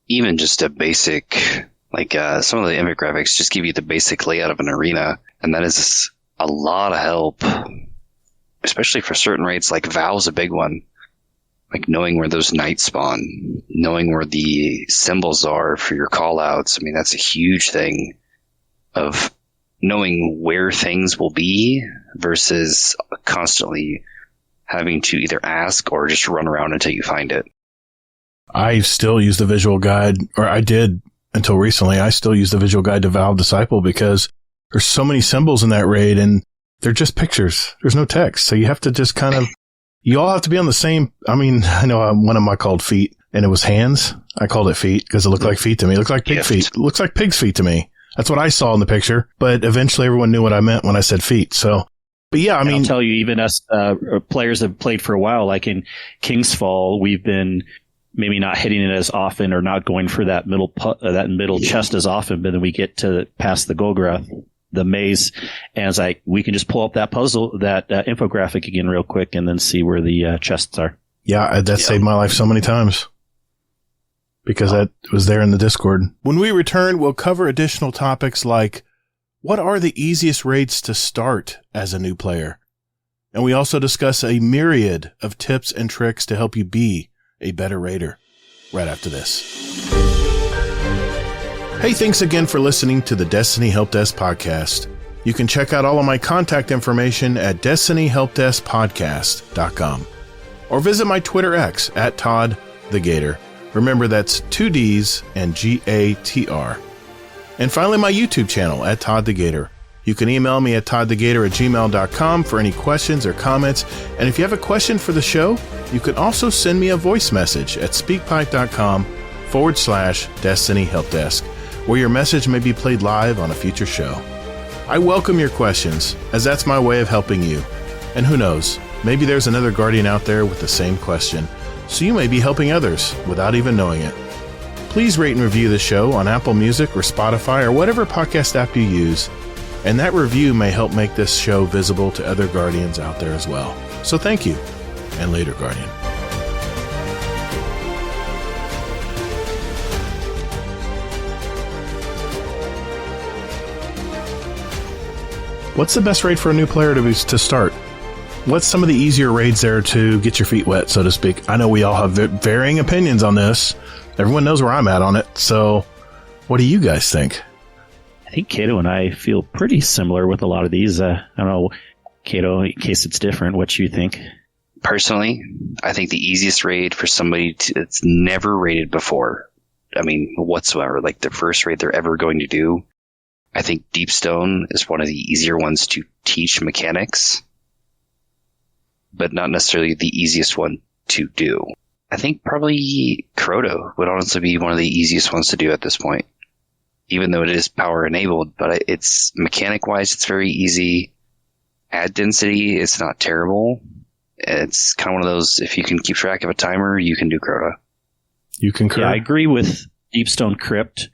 Even just a basic, like some of the infographics just give you the basic layout of an arena, and that is a lot of help, especially for certain raids. Like Val's a big one, like knowing where those knights spawn, knowing where the symbols are for your callouts. I mean, that's a huge thing of knowing where things will be versus constantly having to either ask or just run around until you find it. I still use the visual guide, or I did until recently. I still use the visual guide to Valve Disciple because there's so many symbols in that raid and they're just pictures. There's no text. So you have to just kind of, you all have to be on the same. I mean, I know one of them I called feet and it was hands. I called it feet because it looked like feet to me. It looked like pig feet. It looks like pig's feet to me. That's what I saw in the picture, but eventually everyone knew what I meant when I said feet. So, but yeah, I mean, I'll tell you, even us players have played for a while, like in King's Fall, we've been maybe not hitting it as often or not going for that middle chest as often, but then we get to past the Golgoroth, the maze, and it's like we can just pull up that puzzle, that infographic again real quick and then see where the chests are. Yeah, that saved my life so many times because that was there in the Discord. When we return, we'll cover additional topics like what are the easiest raids to start as a new player? And we also discuss a myriad of tips and tricks to help you be a better raider right after this. Hey, thanks again for listening to the Destiny Help Desk podcast. You can check out all of my contact information at destinyhelpdeskpodcast.com or visit my Twitter X at Todd the Gator. Remember, that's 2 D's and GATR. And finally, my YouTube channel at Todd the Gator. You can email me at toddthegator@gmail.com for any questions or comments. And if you have a question for the show, you can also send me a voice message at speakpipe.com/Destiny Help Desk, where your message may be played live on a future show. I welcome your questions, as that's my way of helping you. And who knows, maybe there's another Guardian out there with the same question, so you may be helping others without even knowing it. Please rate and review the show on Apple Music or Spotify or whatever podcast app you use, and that review may help make this show visible to other Guardians out there as well. So thank you, and later, Guardian. What's the best raid for a new player to start? What's some of the easier raids there to get your feet wet, so to speak? I know we all have varying opinions on this. Everyone knows where I'm at on it. So what do you guys think? I think Cato and I feel pretty similar with a lot of these. I don't know, Cato, in case it's different, what you think? Personally, I think the easiest raid for somebody that's never raided before, I mean, whatsoever, like the first raid they're ever going to do, I think Deepstone is one of the easier ones to teach mechanics, but not necessarily the easiest one to do. I think probably Crota would honestly be one of the easiest ones to do at this point, even though it is power enabled, but it's mechanic wise, it's very easy. Add density, it's not terrible. It's kind of one of those, if you can keep track of a timer, you can do Crota. You concur? Yeah, I agree with Deepstone Crypt.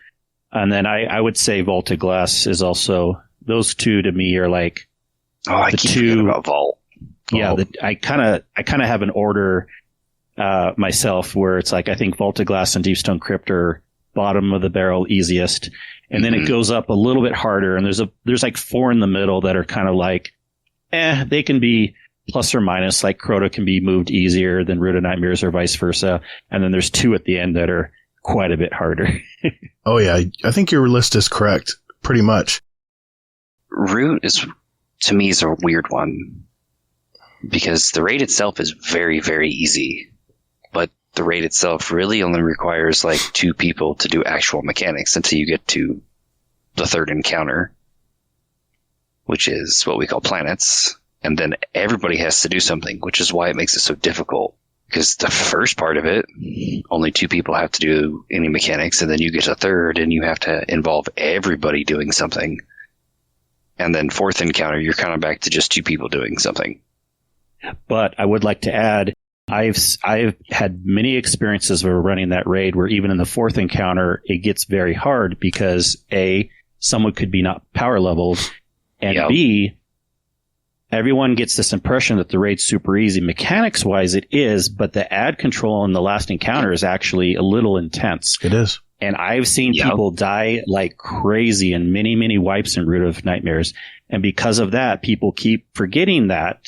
And then I would say Vaulted Glass is also, those two to me are like, I keep forgetting about Vault. Yeah, I kind of have an order myself where it's like I think Vaulted Glass and Deepstone Crypt are bottom of the barrel easiest, and then it goes up a little bit harder, and there's like 4 in the middle that are kind of like, they can be plus or minus. Like Crota can be moved easier than Root of Nightmares or vice versa, and then there's 2 at the end that are quite a bit harder. Oh yeah, I think your list is correct, pretty much. Root is to me is a weird one because the raid itself is very, very easy, but the raid itself really only requires like 2 people to do actual mechanics until you get to the 3rd encounter, which is what we call planets. And then everybody has to do something, which is why it makes it so difficult. Because the first part of it, only 2 people have to do any mechanics, and then you get to 3rd, and you have to involve everybody doing something. And then 4th encounter, you're kind of back to just 2 people doing something. But I would like to add, I've had many experiences of running that raid where even in the 4th encounter, it gets very hard because A, someone could be not power leveled, and Yep. B, everyone gets this impression that the raid's super easy. Mechanics-wise, it is, but the ad control in the last encounter is actually a little intense. It is. And I've seen Yep. people die like crazy in many, many wipes in Root of Nightmares. And because of that, people keep forgetting that.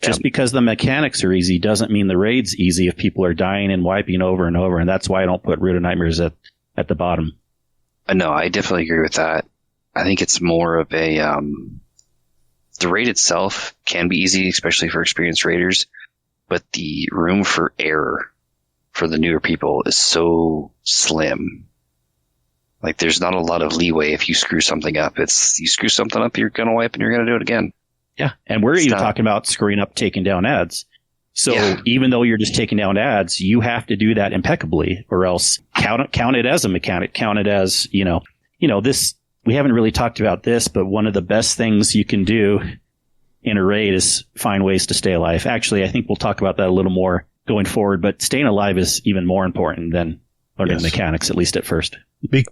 Just Yep. because the mechanics are easy doesn't mean the raid's easy if people are dying and wiping over and over. And that's why I don't put Root of Nightmares at the bottom. No, I definitely agree with that. I think it's more of a... the raid itself can be easy, especially for experienced raiders, but the room for error for the newer people is so slim. Like, there's not a lot of leeway if you screw something up. It's, you screw something up, you're going to wipe and you're going to do it again. Yeah. And we're It's even not- talking about screwing up taking down ads. So Yeah. even though you're just taking down ads, you have to do that impeccably or else count it as a mechanic, count it as, this, we haven't really talked about this, but one of the best things you can do in a raid is find ways to stay alive. Actually, I think we'll talk about that a little more going forward, but staying alive is even more important than learning Yes. the mechanics, at least at first.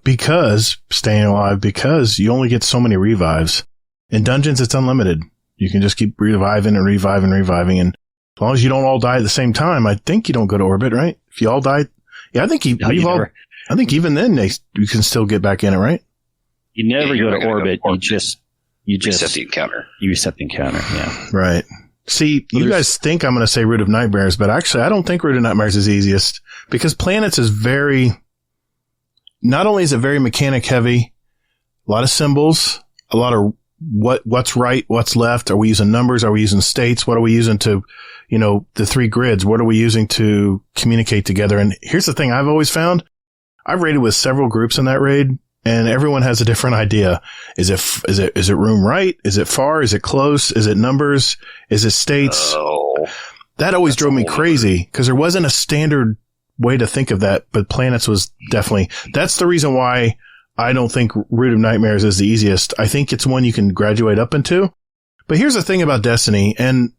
Because staying alive, because you only get so many revives. In dungeons, it's unlimited. You can just keep reviving and reviving and reviving. And as long as you don't all die at the same time, I think you don't go to orbit, right? If you all die, yeah, I think I think even then you can still get back in it, right? You never you're go not to gonna orbit. go to You just Reset the encounter. you reset the encounter. Yeah. Right. See, you guys think I'm going to say Root of Nightmares, but actually I don't think Root of Nightmares is easiest because Planets is not only is it very mechanic heavy, a lot of symbols, a lot of what's right, what's left. Are we using numbers? Are we using states? What are we using to, the 3 grids? What are we using to communicate together? And here's the thing I've always found. I've raided with several groups in that raid and everyone has a different idea. Is it room right? Is it far? Is it close? Is it numbers? Is it states? Oh, That always That's drove a me whole crazy because there wasn't a standard way to think of that, but Planets was definitely, that's the reason why I don't think Root of Nightmares is the easiest. I think it's one you can graduate up into. But here's the thing about Destiny, and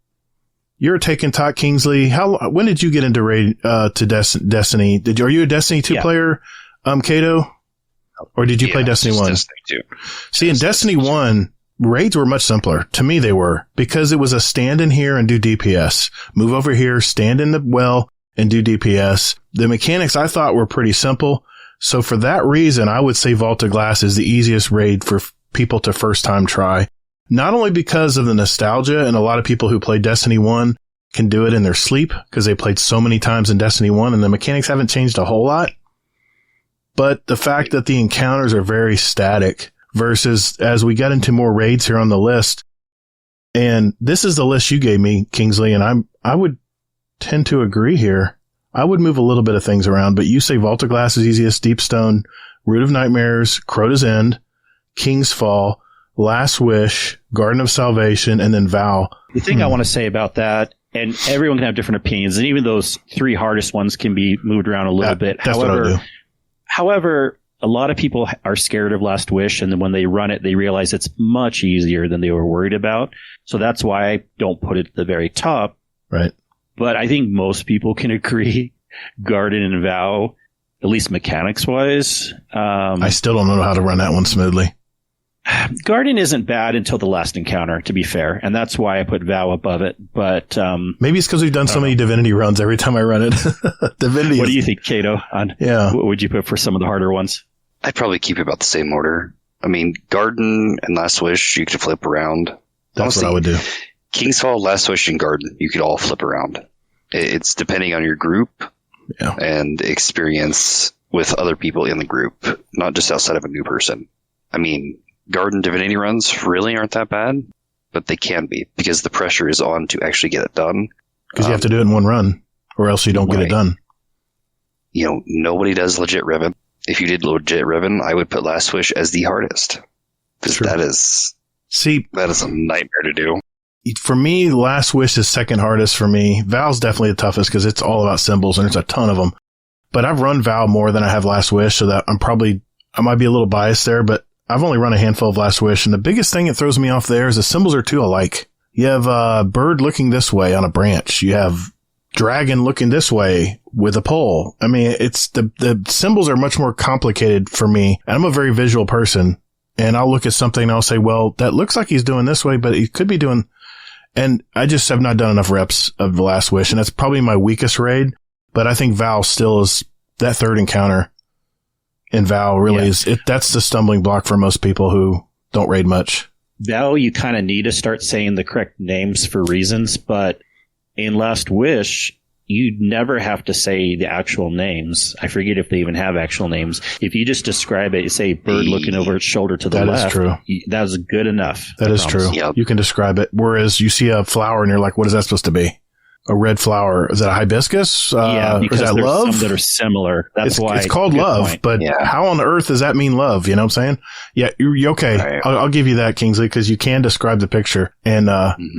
you're taking Talk Kingsley. When did you get into raid, to Destiny? Are you a Destiny 2 Yeah. player, Kato? Or did you play Destiny 1? Destiny 2. See, in Destiny 1, raids were much simpler. To me, they were. Because it was a stand in here and do DPS. Move over here, stand in the well, and do DPS. The mechanics I thought were pretty simple. So for that reason, I would say Vault of Glass is the easiest raid for people to first time try. Not only because of the nostalgia, and a lot of people who play Destiny 1 can do it in their sleep because they played so many times in Destiny 1 and the mechanics haven't changed a whole lot. But the fact that the encounters are very static versus as we get into more raids here on the list, and this is the list you gave me, Kingsley, and I would tend to agree here. I would move a little bit of things around, but you say Vault of Glass is easiest, Deepstone, Root of Nightmares, Crota's End, King's Fall, Last Wish, Garden of Salvation, and then Vow. The thing I want to say about that, and everyone can have different opinions, and even those 3 hardest ones can be moved around a little bit. That's what I do. However, a lot of people are scared of Last Wish, and then when they run it, they realize it's much easier than they were worried about. So that's why I don't put it at the very top. Right. But I think most people can agree Garden and Vow, at least mechanics-wise. I still don't know how to run that one smoothly. Garden isn't bad until the last encounter, to be fair, and that's why I put Vow above it. But Maybe it's because we've done so many Divinity runs every time I run it. Divinity. What do you think, Kato? What would you put for some of the harder ones? I'd probably keep it about the same order. I mean, Garden and Last Wish, you could flip around. That's Honestly, what I would do. King's Fall, Last Wish, and Garden, you could all flip around. It's depending on your group and experience with other people in the group, not just outside of a new person. I mean, Garden Divinity runs really aren't that bad. but they can be because the pressure is on to actually get it done. Because you have to do it in one run, or else you don't get it done. Nobody does legit ribbon. If you did legit ribbon, I would put Last Wish as the hardest. Because that is a nightmare to do. For me, Last Wish is second hardest for me. Val's definitely the toughest because it's all about symbols and there's a ton of them. But I've run Val more than I have Last Wish, so that I might be a little biased there, but I've only run a handful of Last Wish. And the biggest thing that throws me off there is the symbols are too alike. You have a bird looking this way on a branch. You have dragon looking this way with a pole. I mean, it's the symbols are much more complicated for me. And I'm a very visual person. And I'll look at something and I'll say, well, that looks like he's doing this way, but he could be doing. And I just have not done enough reps of the Last Wish. And that's probably my weakest raid. But I think Val still is that third encounter. And Val really is, that's the stumbling block for most people who don't raid much. Val, you kind of need to start saying the correct names for reasons. But in Last Wish, you never have to say the actual names. I forget if they even have actual names. If you just describe it, you say bird looking over its shoulder to the left. That is true. That is good enough. That is true. Yep. You can describe it. Whereas you see a flower and you're like, what is that supposed to be? A red flower. Is that a hibiscus? Because is that there's love? some that are similar. That's why it's called love. Point. But how on earth does that mean love? You know what I'm saying? Yeah, you're okay. Right. I'll give you that, Kingsley, because you can describe the picture and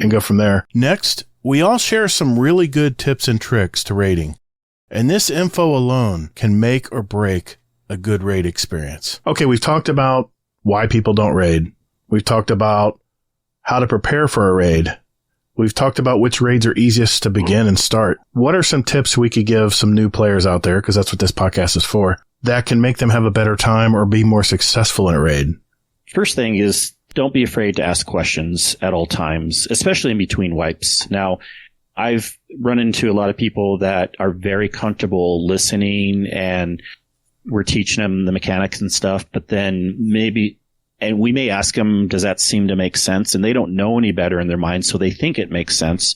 go from there. Next, we all share some really good tips and tricks to raiding. And this info alone can make or break a good raid experience. Okay, we've talked about why people don't raid. We've talked about how to prepare for a raid. We've talked about which raids are easiest to begin and start. What are some tips we could give some new players out there, because that's what this podcast is for, that can make them have a better time or be more successful in a raid? First thing is, don't be afraid to ask questions at all times, especially in between wipes. Now, I've run into a lot of people that are very comfortable listening and we're teaching them the mechanics and stuff, but then and we may ask them, does that seem to make sense? And they don't know any better in their mind, so they think it makes sense.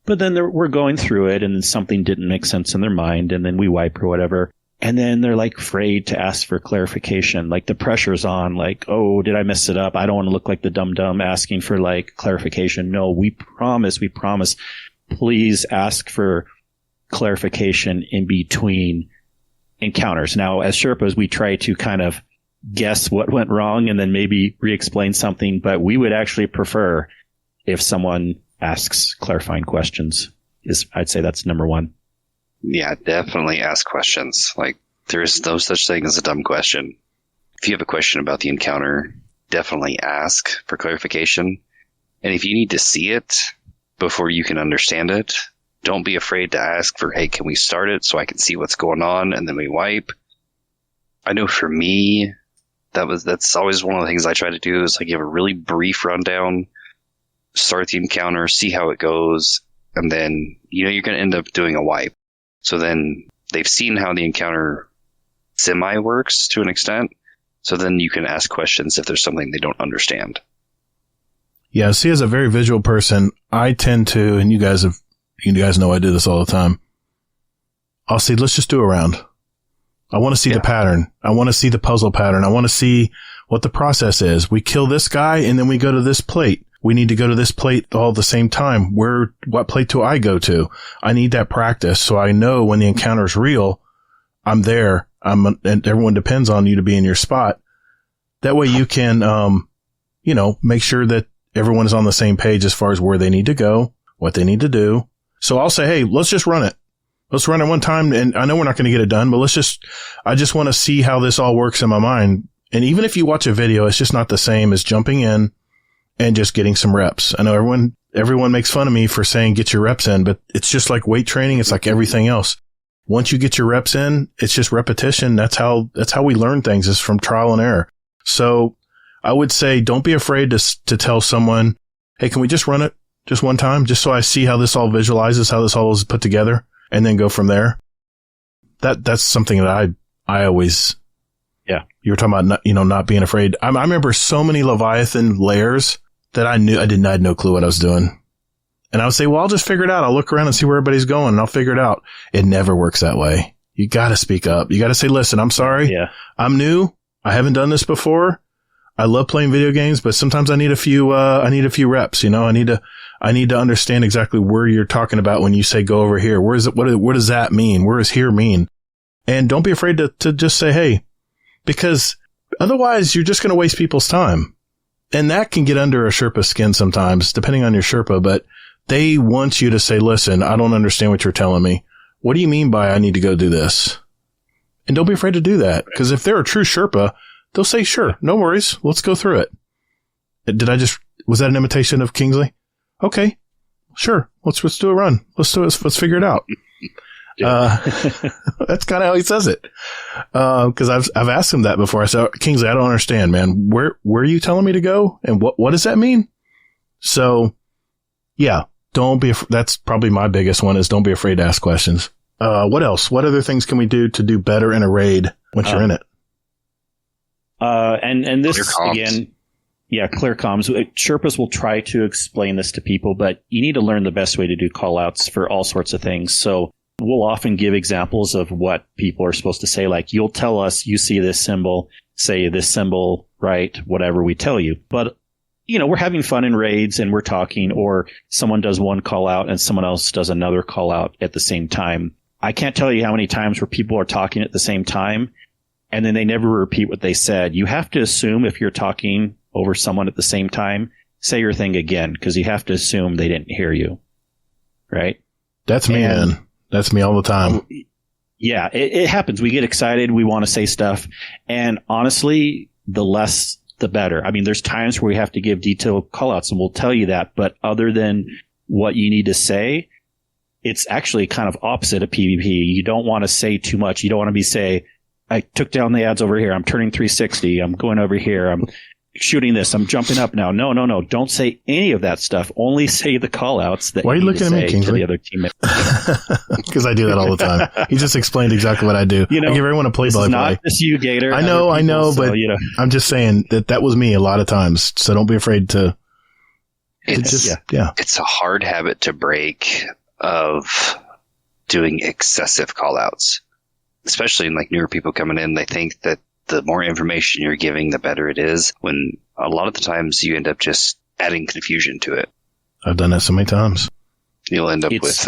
But then we're going through it and then something didn't make sense in their mind and then we wipe or whatever. And then they're like afraid to ask for clarification. Like the pressure's on, like, oh, did I mess it up? I don't want to look like the dumb asking for like clarification. No, we promise. Please ask for clarification in between encounters. Now, as Sherpas, we try to kind of guess what went wrong and then maybe re-explain something, but we would actually prefer if someone asks clarifying questions. I'd say that's number one. Yeah, definitely ask questions. Like, there is no such thing as a dumb question. If you have a question about the encounter, definitely ask for clarification. And if you need to see it before you can understand it, don't be afraid to ask for, hey, can we start it so I can see what's going on and then we wipe? I know for me, that's always one of the things I try to do is like give a really brief rundown, start the encounter, see how it goes, and then, you're going to end up doing a wipe. So then they've seen how the encounter semi works to an extent. So then you can ask questions if there's something they don't understand. Yeah, see, as a very visual person, I tend to, and you guys know I do this all the time. I'll say, let's just do a round. I want to see the pattern. I want to see the puzzle pattern. I want to see what the process is. We kill this guy and then we go to this plate. We need to go to this plate all at the same time. What plate do I go to? I need that practice so I know when the encounter is real, I'm there. And everyone depends on you to be in your spot. That way you can, make sure that everyone is on the same page as far as where they need to go, what they need to do. So I'll say, hey, let's just run it. Let's run it one time. And I know we're not going to get it done, but I just want to see how this all works in my mind. And even if you watch a video, it's just not the same as jumping in and just getting some reps. I know everyone makes fun of me for saying get your reps in, but it's just like weight training. It's like everything else. Once you get your reps in, it's just repetition. That's how we learn things, is from trial and error. So I would say don't be afraid to tell someone, hey, can we just run it just one time, just so I see how this all visualizes, how this all is put together, and then go from there. That's something that I always, you were talking about, not being afraid. I remember so many Leviathan layers that I had no clue what I was doing. And I would say, well, I'll just figure it out. I'll look around and see where everybody's going and I'll figure it out. It never works that way. You got to speak up. You got to say, listen, I'm sorry. Yeah. I'm new. I haven't done this before. I love playing video games, but sometimes I need a few reps, you know, I need to understand exactly where you're talking about when you say go over here. Where is it? What does that mean? Where does here mean? And don't be afraid to just say, hey, because otherwise you're just going to waste people's time. And that can get under a Sherpa's skin sometimes, depending on your Sherpa, but they want you to say, listen, I don't understand what you're telling me. What do you mean by I need to go do this? And don't be afraid to do that. Because if they're a true Sherpa, they'll say, sure, no worries. Let's go through it. Was that an imitation of Kingsley? Okay, sure. Let's do a run. Let's figure it out. That's kind of how he says it. Cause I've asked him that before. I said, Kingsley, I don't understand, man. Where are you telling me to go? And what does that mean? So yeah, that's probably my biggest one is don't be afraid to ask questions. What else? What other things can we do to do better in a raid once you're in it? And this again, yeah, clear comms. Sherpas will try to explain this to people, but you need to learn the best way to do call outs for all sorts of things. So we'll often give examples of what people are supposed to say. Like you'll tell us, you see this symbol, say this symbol, right? Whatever we tell you. But, you know, we're having fun in raids and we're talking, or someone does one call out and someone else does another call out at the same time. I can't tell you how many times where people are talking at the same time and then they never repeat what they said. You have to assume if you're talking over someone at the same time, say your thing again, because you have to assume they didn't hear you. Right? That's me, man. That's me all the time. Yeah, it happens. We get excited. We want to say stuff. And honestly, the less, the better. I mean, there's times where we have to give detailed callouts and we'll tell you that. But other than what you need to say, it's actually kind of opposite of PvP. You don't want to say too much. You don't want to say, I took down the ads over here. I'm turning 360. I'm going over here. I'm shooting this. I'm jumping up now. No. Don't say any of that stuff. Only say the call outs that Why are you looking at me, Kingsley? To the other teammate. Because I do that all the time. He just explained exactly what I do. You know, I give everyone a play-by-play. Not just you, Gator. I know, but you know. I'm just saying that was me a lot of times. So don't be afraid to. It's a hard habit to break of doing excessive call outs, especially in like newer people coming in. They think that the more information you're giving, the better it is, when a lot of the times you end up just adding confusion to it. I've done that so many times. You'll end up with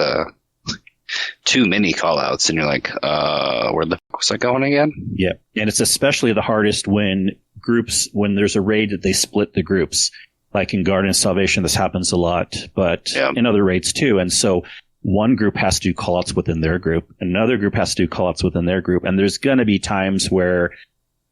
too many call-outs, and you're like, where the fuck was I going again? Yeah, and it's especially the hardest when there's a raid that they split the groups. Like in Garden of Salvation, this happens a lot, but in other raids too. And so one group has to do call-outs within their group, another group has to do call-outs within their group, and there's going to be times where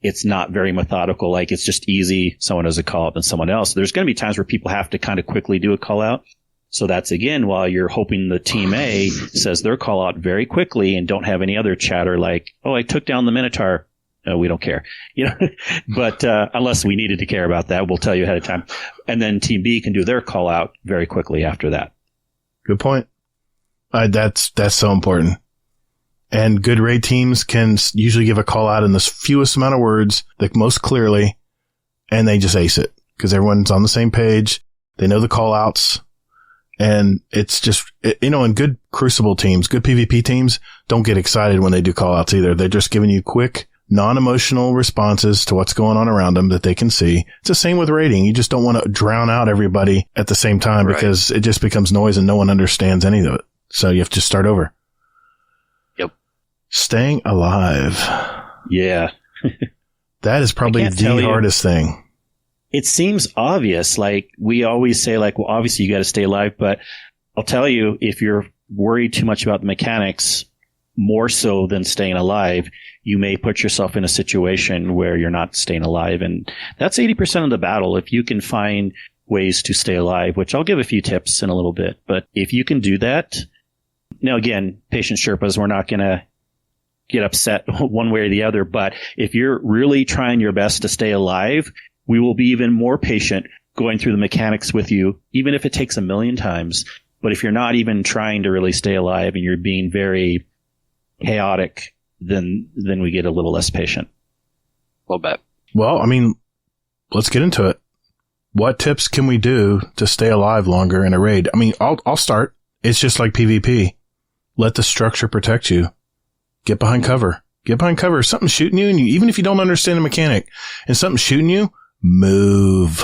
it's not very methodical. Like it's just easy. Someone does a call out than someone else. There's going to be times where people have to kind of quickly do a call out. So that's again, while you're hoping the team A says their call out very quickly and don't have any other chatter like, oh, I took down the Minotaur. No, we don't care, you know, but, unless we needed to care about that, we'll tell you ahead of time. And then team B can do their call out very quickly after that. Good point. That's so important. And good raid teams can usually give a call out in the fewest amount of words, the most clearly, and they just ace it because everyone's on the same page. They know the call outs, and it's just, you know, in good Crucible teams, good PvP teams don't get excited when they do call outs either. They're just giving you quick, non-emotional responses to what's going on around them that they can see. It's the same with raiding. You just don't want to drown out everybody at the same time because it just becomes noise and no one understands any of it. So you have to start over. Staying alive. Yeah. That is probably the hardest thing. It seems obvious. Like we always say, like, well, obviously you got to stay alive, but I'll tell you, if you're worried too much about the mechanics, more so than staying alive, you may put yourself in a situation where you're not staying alive. And that's 80% of the battle. If you can find ways to stay alive, which I'll give a few tips in a little bit, but if you can do that, now again, patient Sherpas, we're not going to get upset one way or the other. But if you're really trying your best to stay alive, we will be even more patient going through the mechanics with you, even if it takes 1,000,000 times. But if you're not even trying to really stay alive and you're being very chaotic, then we get a little less patient. A little bit. Well, I mean, let's get into it. What tips can we do to stay alive longer in a raid? I mean, I'll start. It's just like PvP. Let the structure protect you. Get behind cover. Get behind cover. If something's shooting you, and even if you don't understand the mechanic, and something's shooting you, move.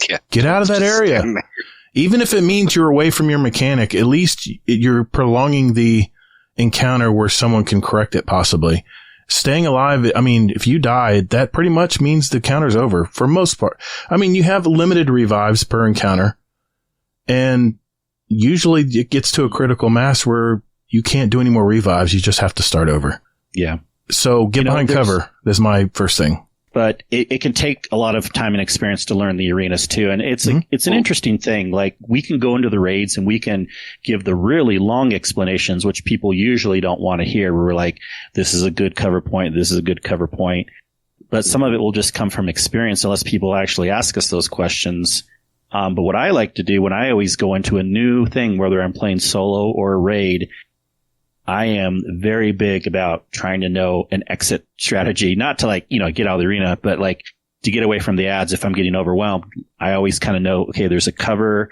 Yeah. Get out of that area. Even if it means you're away from your mechanic, at least you're prolonging the encounter where someone can correct it possibly. Staying alive, I mean, if you die, that pretty much means the counter's over for most part. I mean, you have limited revives per encounter, and usually it gets to a critical mass where you can't do any more revives. You just have to start over. Yeah. So get behind cover is my first thing. But it can take a lot of time and experience to learn the arenas too. And it's an interesting thing. Like, we can go into the raids and we can give the really long explanations, which people usually don't want to hear. We're like, this is a good cover point. This is a good cover point. But some of it will just come from experience unless people actually ask us those questions. But what I like to do when I always go into a new thing, whether I'm playing solo or a raid, I am very big about trying to know an exit strategy, not to get out of the arena, but like to get away from the ads. If I'm getting overwhelmed, I always kind of know, okay, there's a cover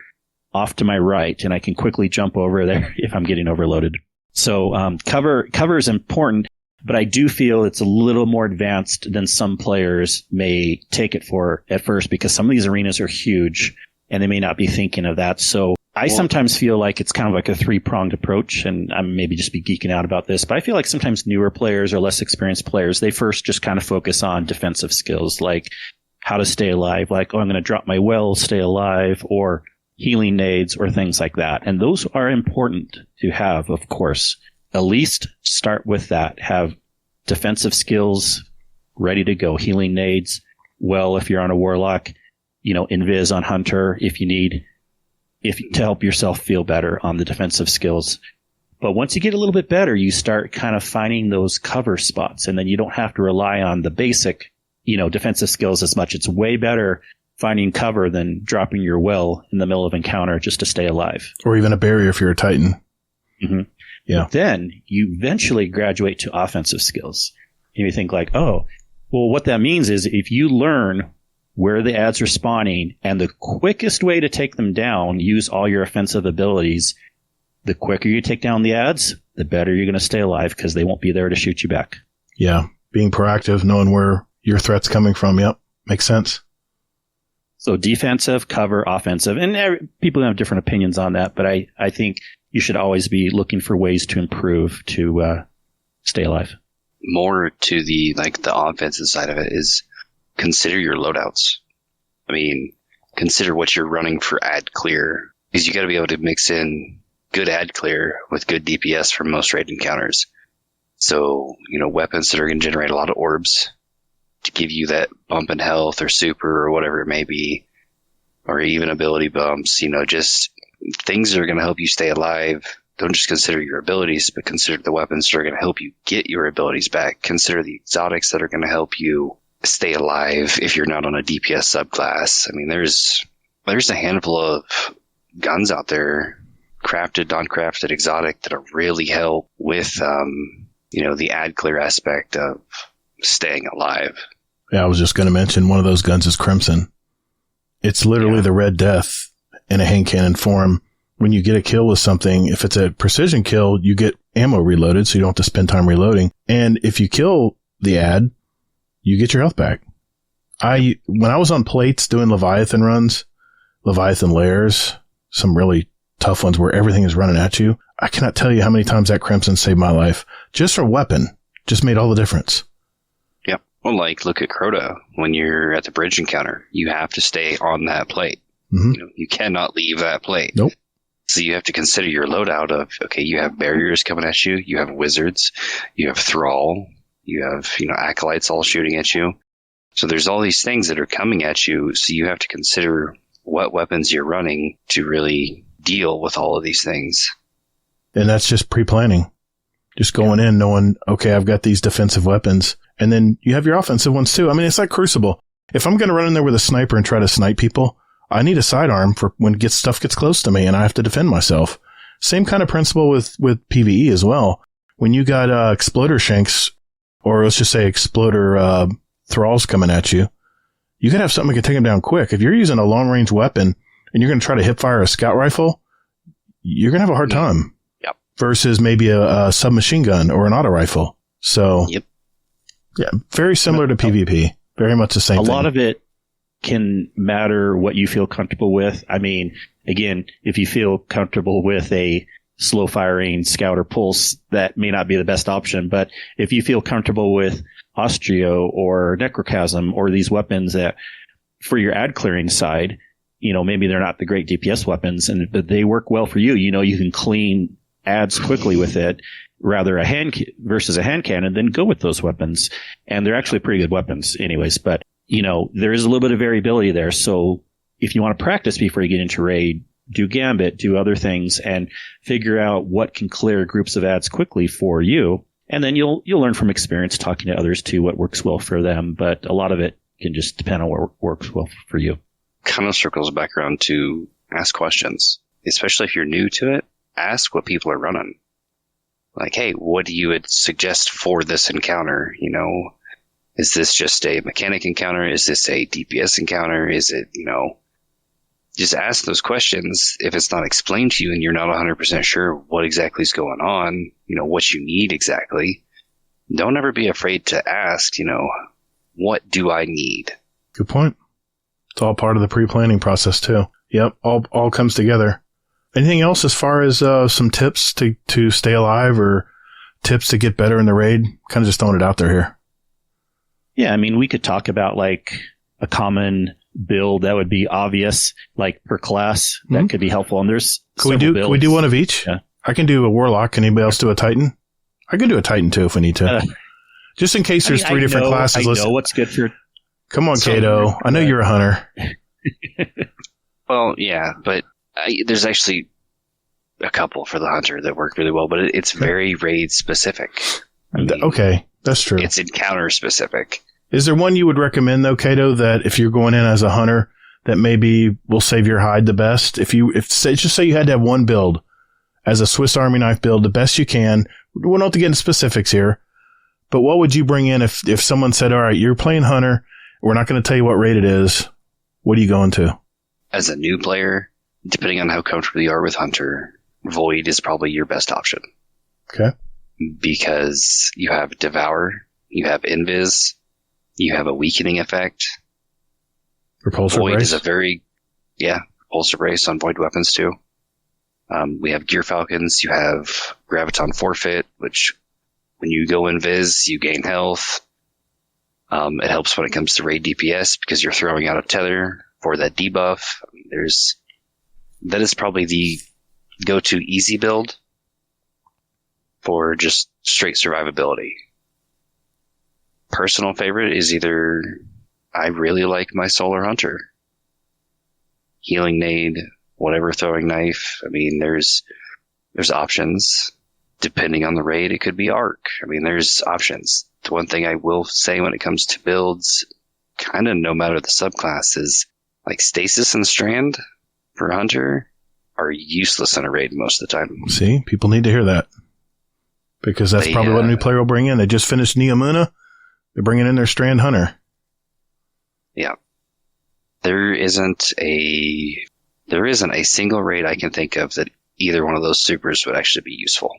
off to my right and I can quickly jump over there if I'm getting overloaded. So, cover is important, but I do feel it's a little more advanced than some players may take it for at first, because some of these arenas are huge and they may not be thinking of that. So I sometimes feel like it's kind of like a three-pronged approach, and I'm maybe just be geeking out about this, but I feel like sometimes newer players or less experienced players, they first just kind of focus on defensive skills, like how to stay alive, like, oh, I'm going to drop my well, stay alive, or healing nades or things like that. And those are important to have, of course. At least start with that. Have defensive skills ready to go. Healing nades, well, if you're on a warlock, invis on hunter if you need, to help yourself feel better on the defensive skills. But once you get a little bit better, you start kind of finding those cover spots, and then you don't have to rely on the basic, defensive skills as much. It's way better finding cover than dropping your well in the middle of encounter just to stay alive. Or even a barrier if you're a Titan. Mm-hmm. Yeah. But then you eventually graduate to offensive skills. And you think like, oh, well, what that means is if you learn where the ads are spawning and the quickest way to take them down, use all your offensive abilities, the quicker you take down the ads, the better you're going to stay alive because they won't be there to shoot you back. Yeah. Being proactive, knowing where your threat's coming from. Yep. Makes sense. So defensive, cover, offensive. And people have different opinions on that, but I think you should always be looking for ways to improve to stay alive. More to the offensive side of it is consider your loadouts. I mean, consider what you're running for ad clear, because you got to be able to mix in good ad clear with good DPS for most raid encounters. So, weapons that are going to generate a lot of orbs to give you that bump in health or super or whatever it may be, or even ability bumps, just things that are going to help you stay alive. Don't just consider your abilities, but consider the weapons that are going to help you get your abilities back. Consider the exotics that are going to help you stay alive if you're not on a DPS subclass. I mean, there's a handful of guns out there, crafted, non-crafted, exotic, that'll really help with, the ad clear aspect of staying alive. Yeah, I was just going to mention one of those guns is Crimson. It's literally the Red Death in a hand cannon form. When you get a kill with something, if it's a precision kill, you get ammo reloaded, so you don't have to spend time reloading. And if you kill the ad, you get your health back. When I was on plates doing Leviathan runs, Leviathan layers, some really tough ones where everything is running at you, I cannot tell you how many times that Crimson saved my life. Just for weapon, just made all the difference. Yep. Well, look at Crota. When you're at the bridge encounter, you have to stay on that plate. Mm-hmm. You cannot leave that plate. Nope. So you have to consider your loadout of, okay, you have barriers coming at you, you have wizards, you have thrall, you have, acolytes all shooting at you. So there's all these things that are coming at you, so you have to consider what weapons you're running to really deal with all of these things. And that's just pre-planning. Just going in knowing, okay, I've got these defensive weapons. And then you have your offensive ones too. I mean, it's like Crucible. If I'm going to run in there with a sniper and try to snipe people, I need a sidearm for when stuff gets close to me and I have to defend myself. Same kind of principle with PvE as well. When you got exploder shanks, or let's just say exploder thralls coming at you, you gotta have something that can take them down quick. If you're using a long range weapon and you're going to try to hip fire a scout rifle, you're going to have a hard time. Yep. Versus maybe a submachine gun or an auto rifle. So, yep. Yeah, very similar to PvP. Very much the same thing. A lot of it can matter what you feel comfortable with. I mean, again, if you feel comfortable with a slow firing scout or pulse, that may not be the best option. But if you feel comfortable with Ostrio or Necrochasm or these weapons that for your ad clearing side, maybe they're not the great DPS weapons, but they work well for you. You can clean ads quickly with it, rather versus a hand cannon, then go with those weapons. And they're actually pretty good weapons anyways. But, there is a little bit of variability there. So if you want to practice before you get into raid, do Gambit, do other things, and figure out what can clear groups of ads quickly for you. And then you'll learn from experience talking to others too what works well for them. But a lot of it can just depend on what works well for you. Kind of circles back around to ask questions, especially if you're new to it. Ask what people are running. Like, hey, what do you would suggest for this encounter? Is this just a mechanic encounter? Is this a DPS encounter? Is it, just ask those questions. If it's not explained to you and you're not 100% sure what exactly is going on, what you need exactly, don't ever be afraid to ask, what do I need? Good point. It's all part of the pre-planning process too. Yep. All comes together. Anything else as far as some tips to stay alive or tips to get better in the raid? Kind of just throwing it out there here. Yeah. I mean, we could talk about like a common build that would be obvious, like per class, that could be helpful. And there's can we do one of each? Yeah. I can do a warlock. Can anybody else do a titan? I can do a titan too if we need to. Just in case there's three different classes. I know what's good for. Come on, Cato. I know you're a hunter. Well, yeah, but there's actually a couple for the hunter that work really well, but it's very raid specific. Okay, that's true. It's encounter specific. Is there one you would recommend though, Cato, that if you're going in as a hunter, that maybe will save your hide the best? If just say you had to have one build as a Swiss Army knife build, the best you can. We don't have to get into specifics here, but what would you bring in if someone said, all right, you're playing hunter, we're not going to tell you what raid it is. What are you going to? As a new player, depending on how comfortable you are with hunter, Void is probably your best option. Okay. Because you have Devour, you have Invis, you have a weakening effect. Repulsor Void brace? is repulsor brace on Void weapons too. We have Gear Falcons, you have Graviton Forfeit, which when you go Invis, you gain health. It helps when it comes to raid DPS because you're throwing out a tether for that debuff. I mean, that is probably the go-to easy build for just straight survivability. Personal favorite is either I really like my Solar Hunter. Healing Nade, whatever throwing knife. I mean, there's options. Depending on the raid, it could be Arc. I mean, there's options. The one thing I will say when it comes to builds, kind of no matter the subclass, is like Stasis and Strand for Hunter are useless in a raid most of the time. See, people need to hear that. Because that's probably what a new player will bring in. They just finished Neomuna. They're bringing in their Strand Hunter. Yeah. There isn't a single raid I can think of that either one of those supers would actually be useful.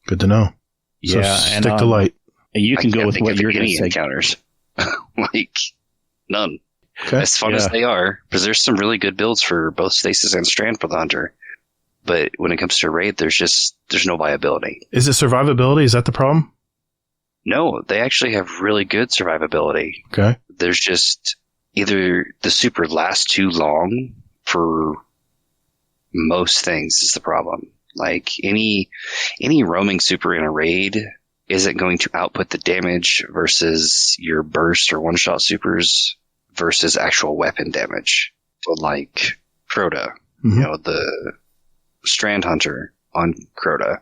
Good to know. So yeah, stick to light. You can go with what you're going to say. Encounters. Like, none. Okay. As fun as they are, because there's some really good builds for both Stasis and Strand for the Hunter. But when it comes to raid, there's no viability. Is it survivability? Is that the problem? No, they actually have really good survivability. Okay. There's just either the super lasts too long for most things is the problem. Like any roaming super in a raid isn't going to output the damage versus your burst or one-shot supers versus actual weapon damage. So like Crota, the Strand Hunter on Crota,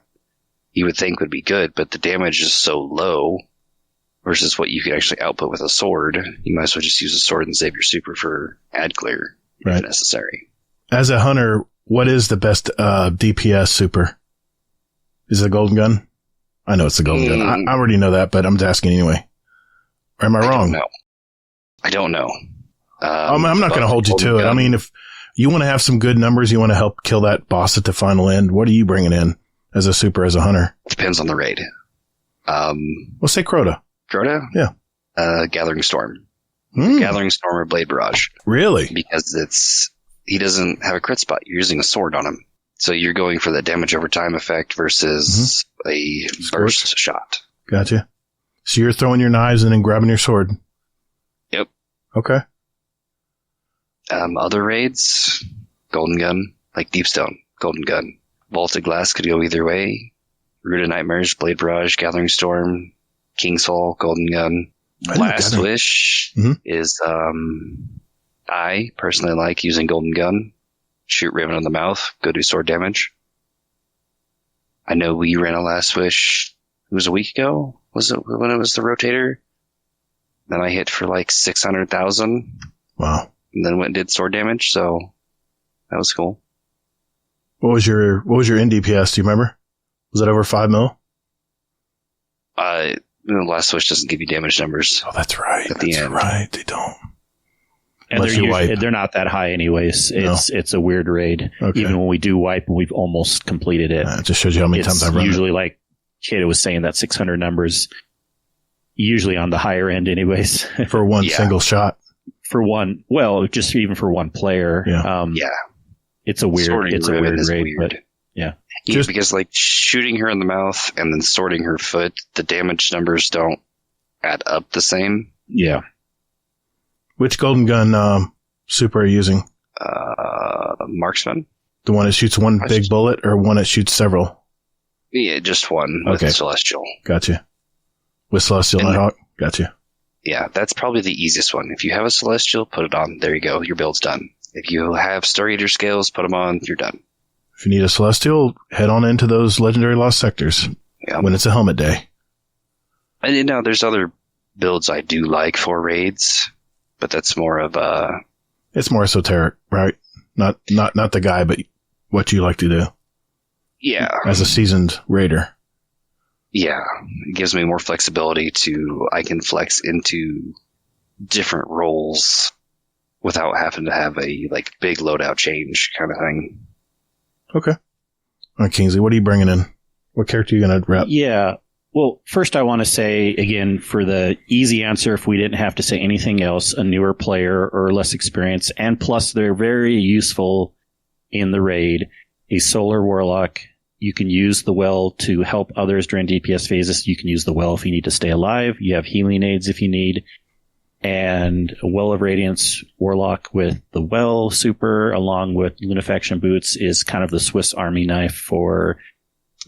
you would think would be good, but the damage is so low versus what you could actually output with a sword. You might as well just use a sword and save your super for ad clear if necessary. As a hunter, what is the best DPS super? Is it a golden gun? I know it's a golden gun. I already know that, but I'm just asking anyway. Or am I wrong? I don't know. I'm not going to hold you to it. I mean, if you want to have some good numbers, you want to help kill that boss at the final end, what are you bringing in as a super, as a hunter? Depends on the raid. We'll say Crota. Crota? Yeah. Gathering Storm. Gathering Storm or Blade Barrage. Really? Because he doesn't have a crit spot. You're using a sword on him. So you're going for the damage over time effect versus a burst shot. Gotcha. So you're throwing your knives and then grabbing your sword? Yep. Okay. Other raids, Golden Gun, like Deepstone, Golden Gun. Vaulted Glass could go either way. Root of Nightmares, Blade Barrage, Gathering Storm, King's Fall, Golden Gun. Last Wish is, I personally like using Golden Gun. Shoot Raven in the mouth, go do sword damage. I know we ran a Last Wish, it was a week ago? Was it when it was the rotator? Then I hit for like 600,000. Wow. And then went and did sword damage, so that was cool. What was your NDPS? Do you remember? Was it over 5 mil? Last Wish doesn't give you damage numbers. Oh, that's right. At the end. Right. They don't. And they're not that high anyways. It's a weird raid. Okay. Even when we do wipe, we've almost completed it. It just shows you how many times I've run it. Usually, like Kato was saying, that 600 numbers, usually on the higher end anyways. For one single shot. For one, well, just even for one player. Yeah. It's a weird raid. But because like shooting her in the mouth and then sorting her foot, the damage numbers don't add up the same. Yeah. Which Golden Gun super are you using? Marksman. The one that shoots one big bullet or one that shoots several? Yeah, just one with Celestial. Gotcha. With Celestial Nighthawk? Gotcha. Yeah, that's probably the easiest one. If you have a Celestial, put it on. There you go. Your build's done. If you have Star Eater scales, put them on. You're done. If you need a Celestial, head on into those Legendary Lost Sectors when it's a helmet day. And there's other builds I do like for raids, but that's more of a... It's more esoteric, right? Not the guy, but what you like to do. Yeah. As a seasoned raider. Yeah. It gives me more flexibility I can flex into different roles without having to have a big loadout change kind of thing. Okay. All right, Kingsley, what are you bringing in? What character are you going to rep? Yeah. Well, first I want to say, again, for the easy answer, if we didn't have to say anything else, a newer player or less experienced, and plus they're very useful in the raid, a Solar Warlock. You can use the well to help others during DPS phases. You can use the well if you need to stay alive. You have healing aids if you need. And a Well of Radiance Warlock with the Well super, along with Lunafaction Boots, is kind of the Swiss Army knife for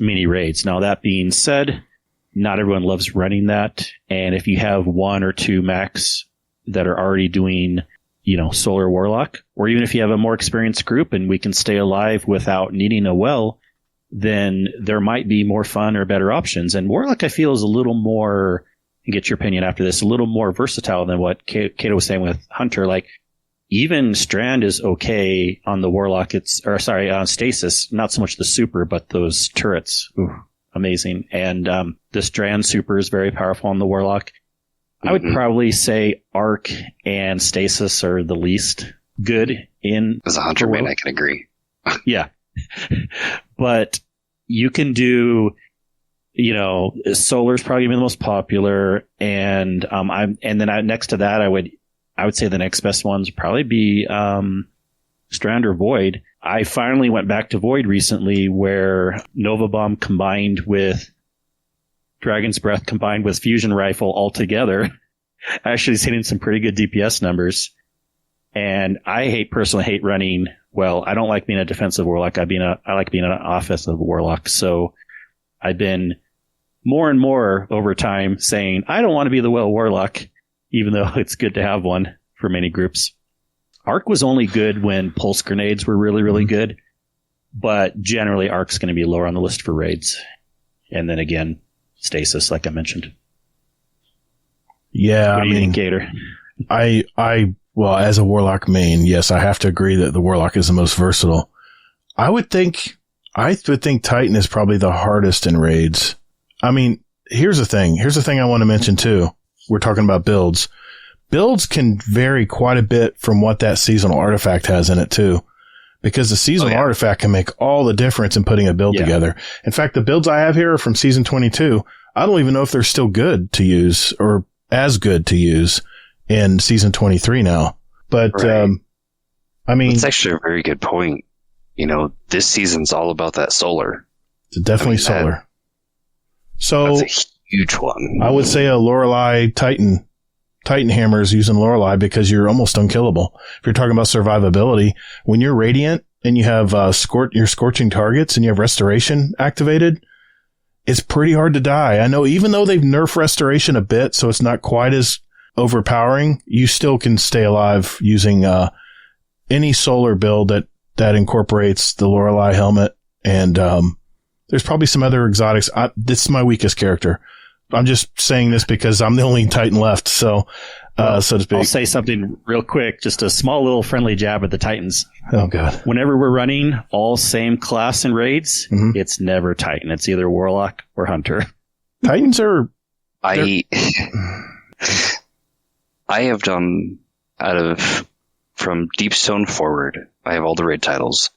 mini raids. Now, that being said, not everyone loves running that. And if you have one or two mechs that are already doing, Solar Warlock, or even if you have a more experienced group and we can stay alive without needing a well, then there might be more fun or better options. And Warlock, I feel, is a little more, and get your opinion after this, a little more versatile than what Kato was saying with Hunter. Like, even Strand is okay on the Warlock. On Stasis, not so much the super, but those turrets. Ooh, amazing. And the Strand super is very powerful on the Warlock. I would probably say Arc and Stasis are the least good in... As a Hunter main, I can agree. Yeah. But you can do, Solar's probably the most popular, and next to that, I would say the next best ones would probably be Strand or Void. I finally went back to Void recently, where Nova Bomb combined with Dragon's Breath combined with Fusion Rifle all together actually is hitting some pretty good DPS numbers. And I personally hate running. Well, I don't like being a defensive warlock. I like being an offensive warlock. So I've been more and more over time saying, I don't want to be the well warlock, even though it's good to have one for many groups. Arc was only good when pulse grenades were really, really good. But generally, Arc's going to be lower on the list for raids. And then again, Stasis, like I mentioned. Yeah, what do you think, Gator? Well, as a Warlock main, yes, I have to agree that the Warlock is the most versatile. I would think Titan is probably the hardest in raids. I mean, here's the thing I want to mention too. We're talking about builds. Builds can vary quite a bit from what that seasonal artifact has in it too, because the seasonal artifact can make all the difference in putting a build together. In fact, the builds I have here are from season 22. I don't even know if they're still good to use or as good to use in season 23 now. But Right. I mean, It's actually a very good point. This season's all about that solar. it's definitely that- solar. So That's a huge one. I would say a Lorelei Titan hammer is using Lorelei because you're almost unkillable. If you're talking about survivability, when you're radiant and you have you're scorching targets and you have restoration activated, it's pretty hard to die. I know even though they've nerfed restoration a bit, so it's not quite as overpowering, you still can stay alive using any solar build that incorporates the Lorelei helmet. And there's probably some other exotics. This is my weakest character. I'm just saying this because I'm the only Titan left, so to speak. I'll say something real quick, just a small little friendly jab at the Titans. Oh, God. Whenever we're running all same class and raids, Mhm. it's never Titan. It's either Warlock or Hunter. Titans are... I have done from Deepstone forward, I have all the raid titles.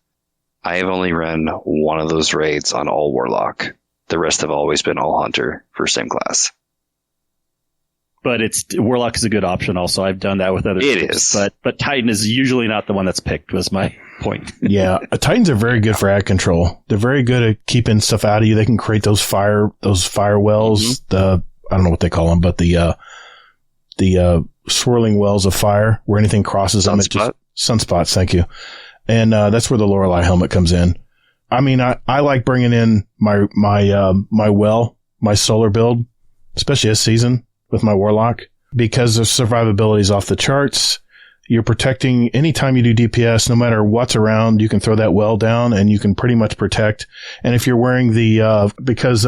I have only run one of those raids on all Warlock. The rest have always been all Hunter for same class. But Warlock is a good option also. I've done that with other It groups, is. But Titan is usually not the one that's picked, was my point. Yeah, Titans are very good for ad control. They're very good at keeping stuff out of you. They can create those fire wells. I don't know what they call them, but the swirling wells of fire where anything crosses them. Sunspots. Thank you. And that's where the Lorelei helmet comes in. I mean, I like bringing in my solar build, especially this season with my Warlock, because the survivability is off the charts. You're protecting anytime you do DPS, no matter what's around, you can throw that well down and you can pretty much protect. And if you're wearing because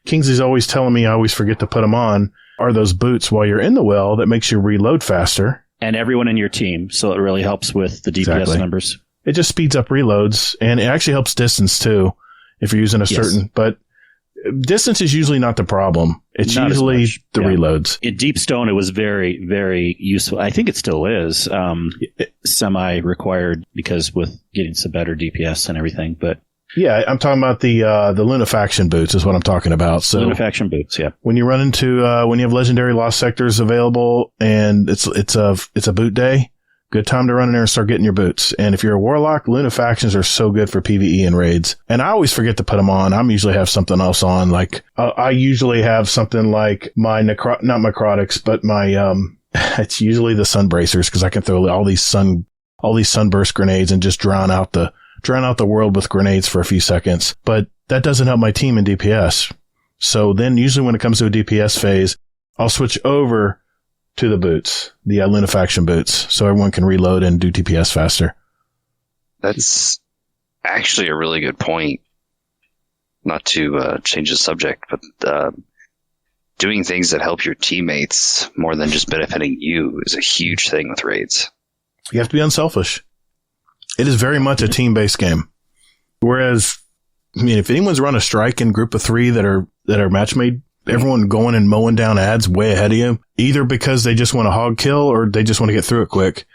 Kingsley's always telling me I always forget to put them on, are those boots while you're in the well that makes you reload faster. And everyone in your team, so it really helps with the DPS Exactly. numbers. It just speeds up reloads, and it actually helps distance too, if you're using a certain, but distance is usually not the problem. It's Not as usually much, the yeah. reloads. In Deepstone, it was very, very useful. I think it still is semi-required because with getting some better DPS and everything. But Yeah, I'm talking about the Lunafaction boots is what I'm talking about. So Lunafaction boots, yeah. when you run into when you have legendary lost sectors available and it's a boot day, good time to run in there and start getting your boots. And if you're a Warlock, Lunafactions are so good for PvE and raids. And I always forget to put them on. I'm usually have something else on. Like I usually have something like my not necrotics, but my it's usually the sun bracers because I can throw all these sunburst grenades and just drown out the world with grenades for a few seconds. But that doesn't help my team in DPS. So then usually when it comes to a DPS phase, I'll switch over to the boots, the Lunafaction boots, so everyone can reload and do DPS faster. That's actually a really good point. Not to change the subject, but doing things that help your teammates more than just benefiting you is a huge thing with raids. You have to be unselfish. It is very much a team-based game. Whereas, I mean, if anyone's run a strike in group of 3 that are match made, everyone going and mowing down ads way ahead of you, either because they just want a hog kill or they just want to get through it quick.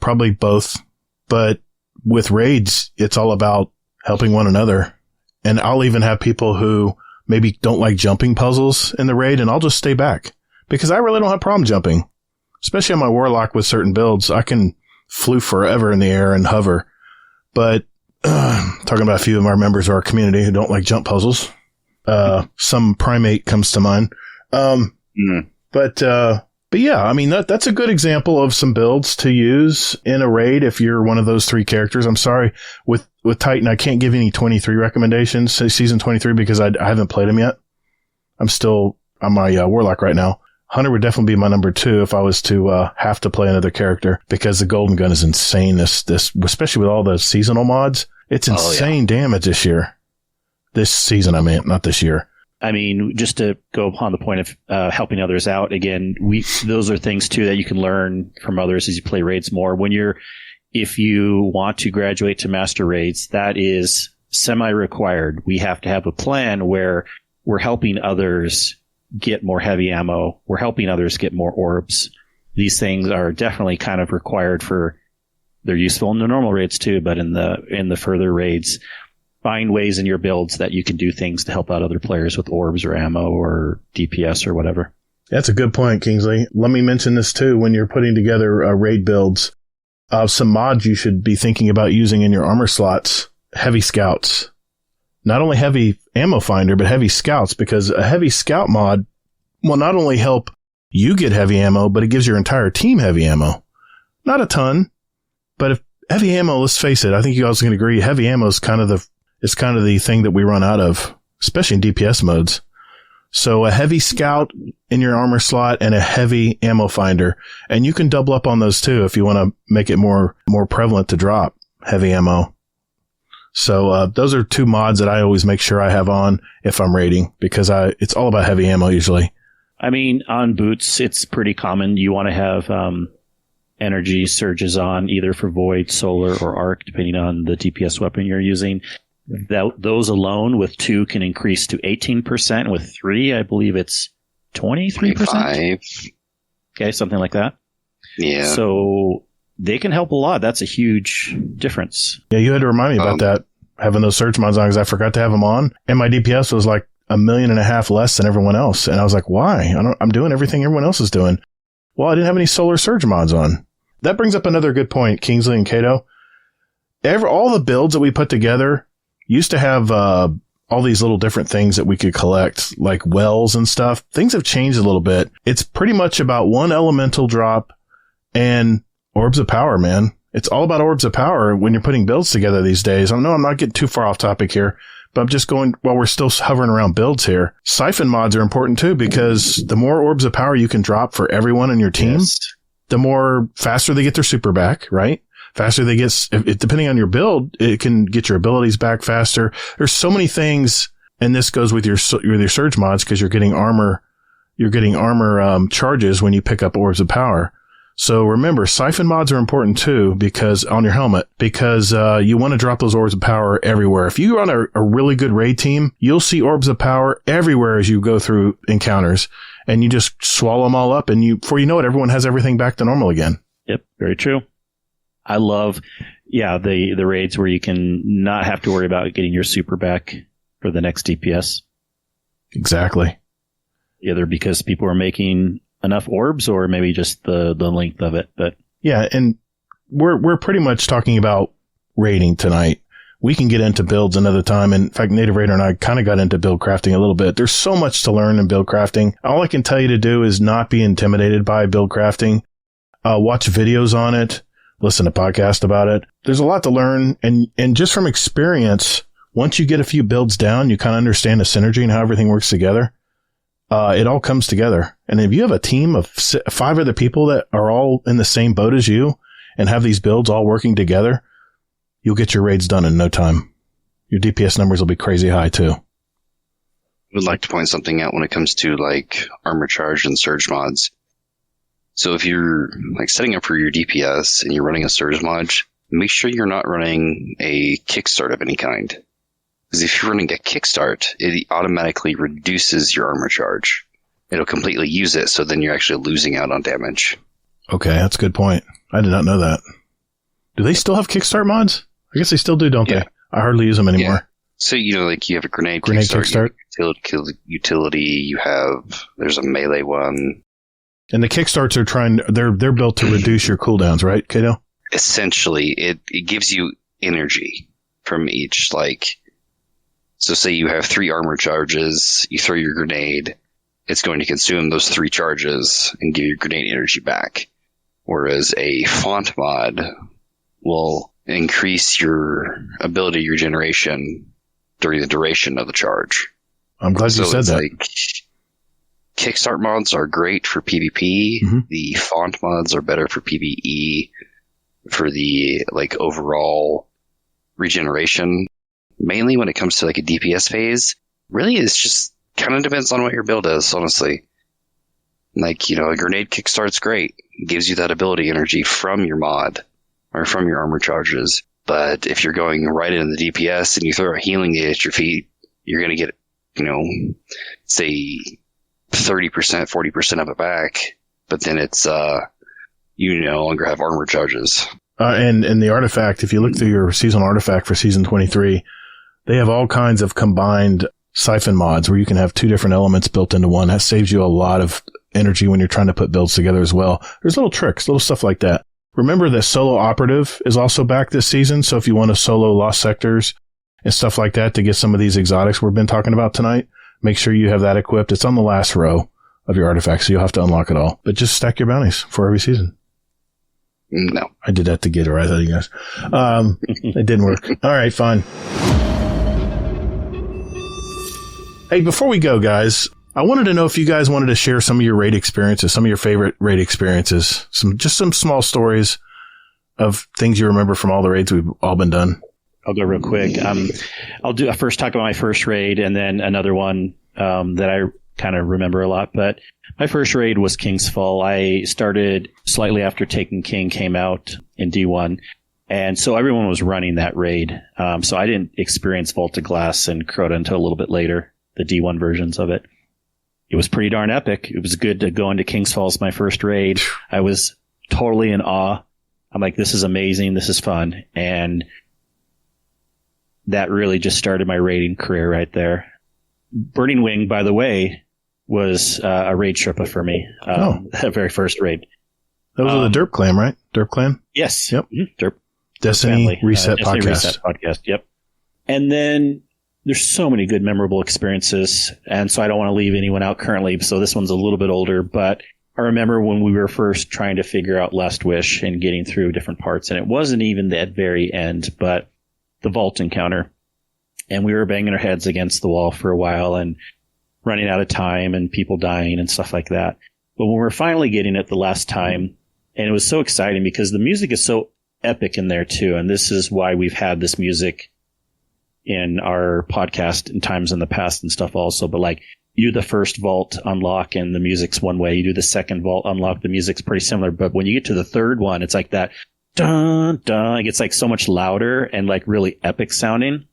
Probably both. But with raids, it's all about helping one another. And I'll even have people who maybe don't like jumping puzzles in the raid, and I'll just stay back because I really don't have a problem jumping, especially on my Warlock with certain builds. I can flew forever in the air and hover. But talking about a few of our members of our community who don't like jump puzzles. Some primate comes to mind. But yeah, I mean, that's a good example of some builds to use in a raid if you're one of those 3 characters. I'm sorry, with Titan, I can't give any 23 recommendations, season 23, because I haven't played them yet. I'm still on my Warlock right now. Hunter would definitely be my number 2 if I was to have to play another character, because the Golden Gun is insane. This especially with all the seasonal mods, it's insane damage this year. This season, I mean, not this year. I mean, just to go upon the point of helping others out, again, those are things too that you can learn from others as you play raids more. If you want to graduate to master raids, that is semi-required. We have to have a plan where we're helping others get more heavy ammo. We're helping others get more orbs. These things are definitely kind of required they're useful in the normal raids too, but in the further raids, find ways in your builds that you can do things to help out other players with orbs or ammo or DPS or whatever. That's a good point, Kingsley. Let me mention this too. When you're putting together raid builds, some mods you should be thinking about using in your armor slots, heavy scouts. Not only heavy ammo finder, but heavy scouts, because a heavy scout mod will not only help you get heavy ammo, but it gives your entire team heavy ammo. Not a ton, but if heavy ammo, let's face it, I think you guys can agree, heavy ammo is kind of the thing that we run out of, especially in DPS modes. So a heavy scout in your armor slot and a heavy ammo finder. And you can double up on those too if you want to make it more prevalent to drop heavy ammo. So those are two mods that I always make sure I have on if I'm raiding, because it's all about heavy ammo usually. I mean, on boots, it's pretty common. You want to have energy surges on, either for void, solar, or arc, depending on the DPS weapon you're using. Those alone with 2 can increase to 18%. With 3, I believe it's 23%. 25. Okay, something like that. Yeah. So they can help a lot. That's a huge difference. Yeah, you had to remind me about that, having those surge mods on, because I forgot to have them on. And my DPS was like $1.5 million less than everyone else. And I was like, why? I'm doing everything everyone else is doing. Well, I didn't have any solar surge mods on. That brings up another good point, Kingsley and Cato. All the builds that we put together used to have all these little different things that we could collect, like wells and stuff. Things have changed a little bit. It's pretty much about one elemental drop and orbs of power, man. It's all about orbs of power when you're putting builds together these days. I know I'm not getting too far off topic here, but I'm just going, while we're still hovering around builds here, siphon mods are important too, because the more orbs of power you can drop for everyone in your team, the more faster they get their super back, right? Faster they get, depending on your build, it can get your abilities back faster. There's so many things, and this goes with your surge mods, because you're getting armor charges when you pick up orbs of power. So remember, siphon mods are important too, because on your helmet, because you want to drop those orbs of power everywhere. If you run a really good raid team, you'll see orbs of power everywhere as you go through encounters, and you just swallow them all up, and before you know it, everyone has everything back to normal again. Yep, very true. I love, the raids where you can not have to worry about getting your super back for the next DPS. Exactly. Either because people are making enough orbs, or maybe just the length of it. But yeah, and we're pretty much talking about raiding tonight. We can get into builds another time. In fact, Native Raider and I kind of got into build crafting a little bit. There's so much to learn in build crafting. All I can tell you to do is not be intimidated by build crafting. Watch videos on it. Listen to podcasts about it. There's a lot to learn. And just from experience, once you get a few builds down, you kind of understand the synergy and how everything works together. It all comes together. And if you have a team of 5 other people that are all in the same boat as you and have these builds all working together, you'll get your raids done in no time. Your DPS numbers will be crazy high too. I would like to point something out when it comes to like armor charge and surge mods. So if you're like setting up for your DPS and you're running a surge mod, make sure you're not running a kickstart of any kind. Because if you're running a kickstart, it automatically reduces your armor charge. It'll completely use it, so then you're actually losing out on damage. Okay, that's a good point. I did not know that. Do they still have kickstart mods? I guess they still do, don't they? I hardly use them anymore. Yeah. So, like you have a grenade kickstart. Utility, there's a melee one. And the kickstarts they're built to reduce your cooldowns, right, Kato? Essentially, it gives you energy from each, so say you have 3 armor charges, you throw your grenade, it's going to consume those 3 charges and give your grenade energy back. Whereas a font mod will increase your ability regeneration during the duration of the charge. I'm glad you said that. Kickstart mods are great for PvP. Mm-hmm. The font mods are better for PvE, for the overall regeneration. Mainly when it comes to a DPS phase, really it's just kind of depends on what your build is, honestly. A grenade kickstart's great. It gives you that ability energy from your mod or from your armor charges. But if you're going right into the DPS and you throw a healing gate at your feet, you're going to get, say 30%, 40% of it back. But then it's, you no longer have armor charges. And the artifact, if you look through your seasonal artifact for season 23, they have all kinds of combined siphon mods where you can have 2 different elements built into one. That saves you a lot of energy when you're trying to put builds together as well. There's little tricks, little stuff like that. Remember that Solo Operative is also back this season. So if you want to solo Lost Sectors and stuff like that to get some of these exotics we've been talking about tonight, make sure you have that equipped. It's on the last row of your artifacts, so you'll have to unlock it all. But just stack your bounties for every season. No. I did that to get a rise out of you guys. It didn't work. All right, fine. Hey, before we go, guys, I wanted to know if you guys wanted to share some of your raid experiences, some of your favorite raid experiences, some small stories of things you remember from all the raids we've all been done. I'll go real quick. I'll first talk about my first raid and then another one that I kind of remember a lot. But my first raid was King's Fall. I started slightly after Taken King came out in D1. And so everyone was running that raid. So I didn't experience Vault of Glass and Crota until a little bit later, the D1 versions of it. It was pretty darn epic. It was good to go into King's Fall as my first raid. I was totally in awe. I'm like, this is amazing. This is fun. And that really just started my raiding career right there. Burning Wing, by the way, was a raid Sherpa for me. That very first raid. That was the Derp Clan, right? Derp Clan? Yes. Yep. Mm-hmm. Derp. Destiny Reset Destiny Podcast. Reset Podcast, yep. And then there's so many good memorable experiences, and so I don't want to leave anyone out currently, so this one's a little bit older, but I remember when we were first trying to figure out Last Wish and getting through different parts, and it wasn't even that very end, but the vault encounter. And we were banging our heads against the wall for a while and running out of time and people dying and stuff like that. But when we were finally getting it the last time, and it was so exciting because the music is so epic in there too. And this is why we've had this music in our podcast in times in the past and stuff also. But like you do the first vault unlock and the music's one way. You do the second vault unlock, the music's pretty similar. But when you get to the third one, it's like that dun dun. It gets like so much louder and like really epic sounding.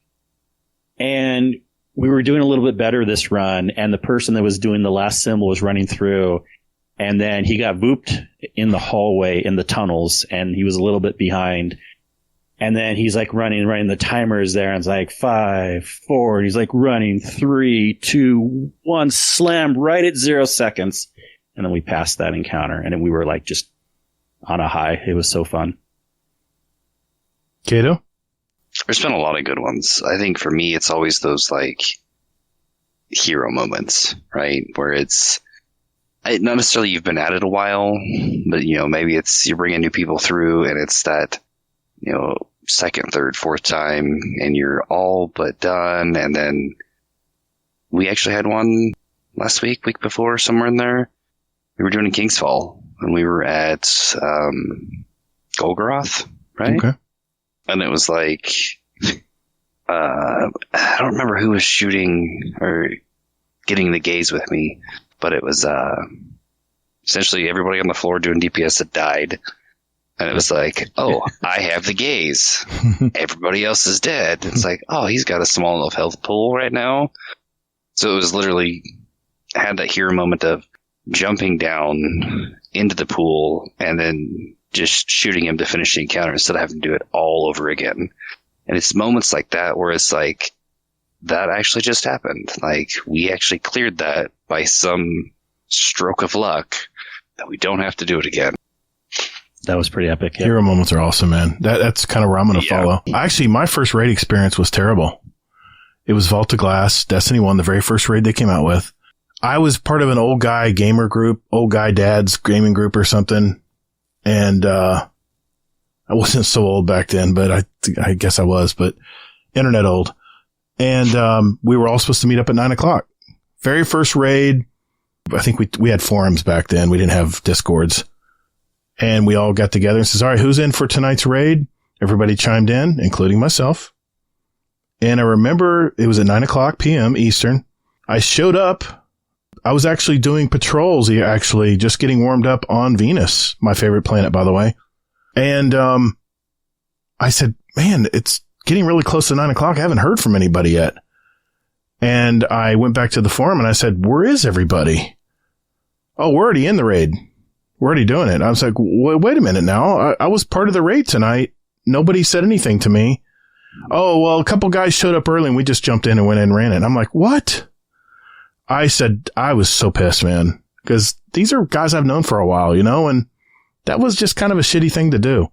And we were doing a little bit better this run, and the person that was doing the last symbol was running through, and then he got booped in the hallway in the tunnels, and he was a little bit behind. And then he's like running, the timer is there, and it's like 5, 4, and he's like running 3, 2, 1, slam right at 0 seconds. And then we passed that encounter, and then we were like just on a high. It was so fun. Kato? There's been a lot of good ones. I think for me, it's always those like hero moments, right? Where it's not necessarily you've been at it a while, but maybe it's you're bringing new people through and it's that, second, third, fourth time and you're all but done. And then we actually had one last week before, somewhere in there. We were doing a King's Fall and we were at Golgoroth, right? Okay. And it was like, I don't remember who was shooting or getting the gaze with me, but it was essentially everybody on the floor doing DPS had died. And it was like, oh, I have the gaze. Everybody else is dead. It's like, oh, he's got a small enough health pool right now. So it was literally, had that hero moment of jumping down into the pool and then just shooting him to finish the encounter instead of having to do it all over again. And it's moments like that where it's like, that actually just happened. Like, we actually cleared that by some stroke of luck that we don't have to do it again. That was pretty epic. Yeah. Hero moments are awesome, man. That's kind of where I'm going to follow. Actually, my first raid experience was terrible. It was Vault of Glass, Destiny 1, the very first raid they came out with. I was part of an old guy gamer group, old guy dad's gaming group or something. And, I wasn't so old back then, but I guess I was, but internet old. And, we were all supposed to meet up at 9:00. Very first raid. I think we had forums back then. We didn't have Discords. And we all got together and says, all right, who's in for tonight's raid? Everybody chimed in, including myself. And I remember it was at 9:00 p.m. Eastern. I showed up. I was actually doing patrols, actually just getting warmed up on Venus, my favorite planet, by the way. And I said, man, it's getting really close to 9:00. I haven't heard from anybody yet. And I went back to the forum and I said, where is everybody? Oh, we're already in the raid. We're already doing it. I was like, wait a minute now. I was part of the raid tonight. Nobody said anything to me. Oh, well, a couple guys showed up early and we just jumped in and went in and ran it. I'm like, what? I said, I was so pissed, man. because these are guys I've known for a while, and that was just kind of a shitty thing to do.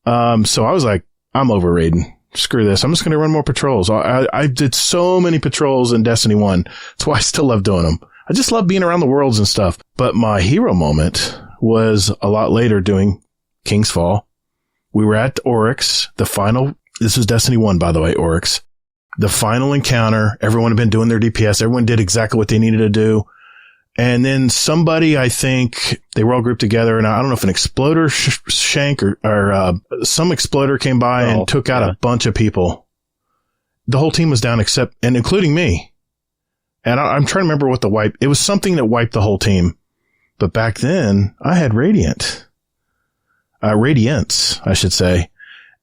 So I was like, I'm over raiding. Screw this. I'm just going to run more patrols. I did so many patrols in Destiny 1. That's why I still love doing them. I just love being around the worlds and stuff. But my hero moment was a lot later doing King's Fall. We were at Oryx, the final. This was Destiny 1, by the way, Oryx. The final encounter. Everyone had been doing their DPS. Everyone did exactly what they needed to do. And then somebody, I think, they were all grouped together, and I don't know if an exploder shank or some exploder came by and took out a bunch of people. The whole team was down and including me. And I'm trying to remember what the wipe. It was something that wiped the whole team. But back then, I had Radiance, I should say.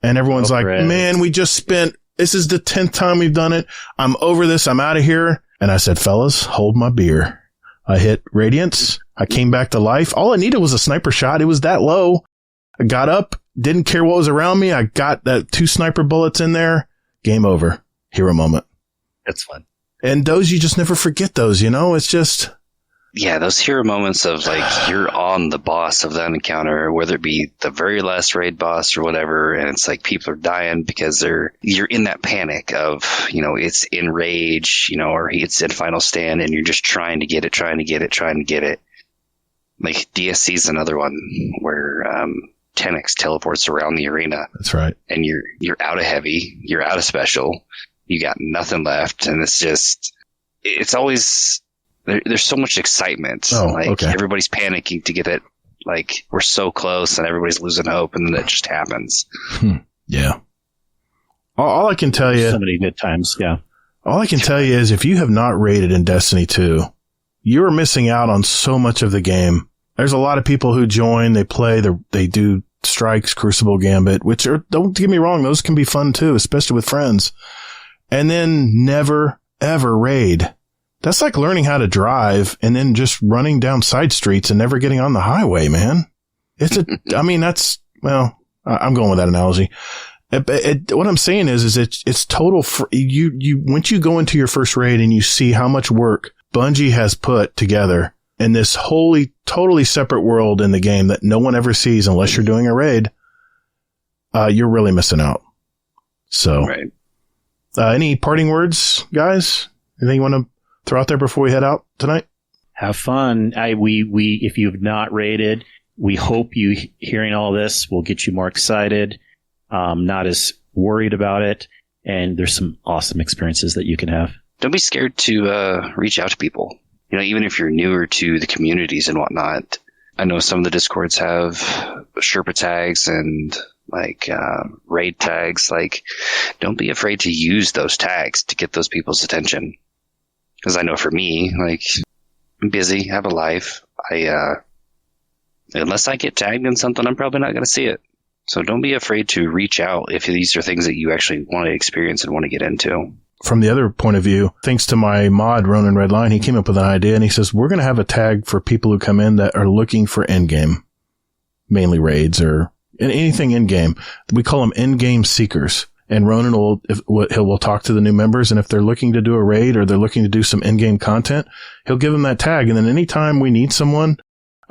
And everyone's like, man, we just spent, this is the 10th time we've done it. I'm over this. I'm out of here. And I said, fellas, hold my beer. I hit Radiance. I came back to life. All I needed was a sniper shot. It was that low. I got up, didn't care what was around me. I got that 2 sniper bullets in there. Game over. Hero moment. That's fun. And those, you just never forget those, It's just... Yeah, those hero moments of like you're on the boss of that encounter, whether it be the very last raid boss or whatever, and it's like people are dying because you're in that panic of, it's in rage, or it's in final stand, and you're just trying to get it. Like DSC is another one where 10x teleports around the arena. That's right. And you're out of heavy, you're out of special, you got nothing left, and it's always. There's so much excitement. Everybody's panicking to get it. Like, we're so close and everybody's losing hope, and then it just happens. Yeah. All I can tell you... So many good times, yeah. All I can tell you is if you have not raided in Destiny 2, you're missing out on so much of the game. There's a lot of people who join, they play, they do strikes, Crucible, Gambit, which are, don't get me wrong, those can be fun too, especially with friends. And then never, ever raid. That's like learning how to drive and then just running down side streets and never getting on the highway, man. I'm going with that analogy. What I'm saying is it's total. You once you go into your first raid and you see how much work Bungie has put together in this totally separate world in the game that no one ever sees unless you're doing a raid, you're really missing out. So, right. Any parting words, guys? Anything you want to throw out there before we head out tonight? Have fun. We if you've not raided, we hope you hearing all this will get you more excited, not as worried about it, and there's some awesome experiences that you can have. Don't be scared to reach out to people. Even if you're newer to the communities and whatnot. I know some of the Discords have Sherpa tags and raid tags. Like, don't be afraid to use those tags to get those people's attention. Because I know for me, I'm busy, have a life. Unless I get tagged in something, I'm probably not going to see it. So don't be afraid to reach out if these are things that you actually want to experience and want to get into. From the other point of view, thanks to my mod, Ronan Redline, he came up with an idea and he says, we're going to have a tag for people who come in that are looking for endgame, mainly raids or anything in-game. We call them in-game seekers. And Ronan will talk to the new members, and if they're looking to do a raid or they're looking to do some in-game content, he'll give them that tag. And then anytime we need someone,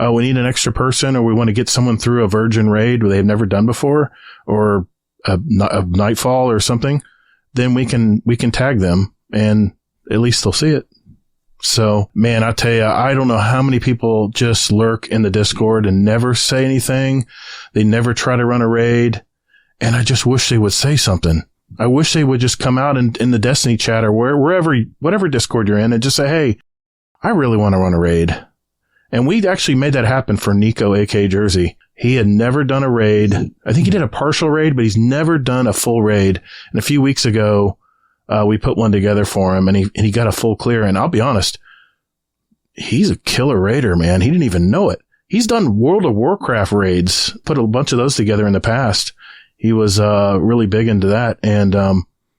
we need an extra person, or we want to get someone through a virgin raid where they've never done before, or a nightfall or something, then we can tag them, and at least they'll see it. So, man, I tell you, I don't know how many people just lurk in the Discord and never say anything. They never try to run a raid. And I just wish they would say something. I wish they would just come out in the Destiny chat or whatever Discord you're in and just say, hey, I really want to run a raid. And we actually made that happen for Nico, AK Jersey. He had never done a raid. I think he did a partial raid, but he's never done a full raid. And a few weeks ago, we put one together for him and he got a full clear. And I'll be honest, he's a killer raider, man. He didn't even know it. He's done World of Warcraft raids, put a bunch of those together in the past. He was really big into that, and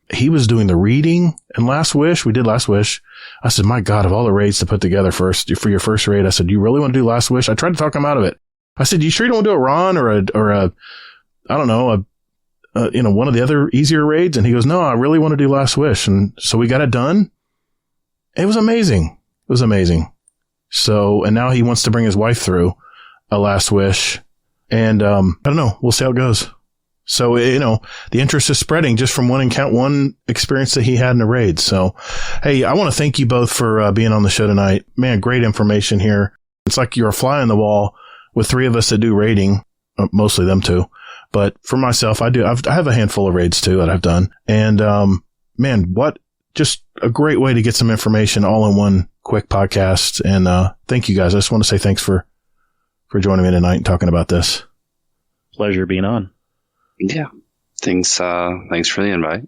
he was doing the reading and Last Wish. We did Last Wish. I said, my God, of all the raids to put together for your first raid, I said, do you really want to do Last Wish? I tried to talk him out of it. I said, you sure you don't want to do a Ron or a I don't know, one of the other easier raids? And he goes, no, I really want to do Last Wish. And so we got it done. It was amazing. So, and now he wants to bring his wife through a last wish. And I don't know. We'll see how it goes. So, the interest is spreading just from one experience that he had in the raid. So, hey, I want to thank you both for being on the show tonight. Man, great information here. It's like you're a fly on the wall with three of us that do raiding, mostly them two. But for myself, I have a handful of raids too that I've done. And, man, just a great way to get some information all in one quick podcast. And, thank you guys. I just want to say thanks for joining me tonight and talking about this. Pleasure being on. Yeah. Thanks for the invite.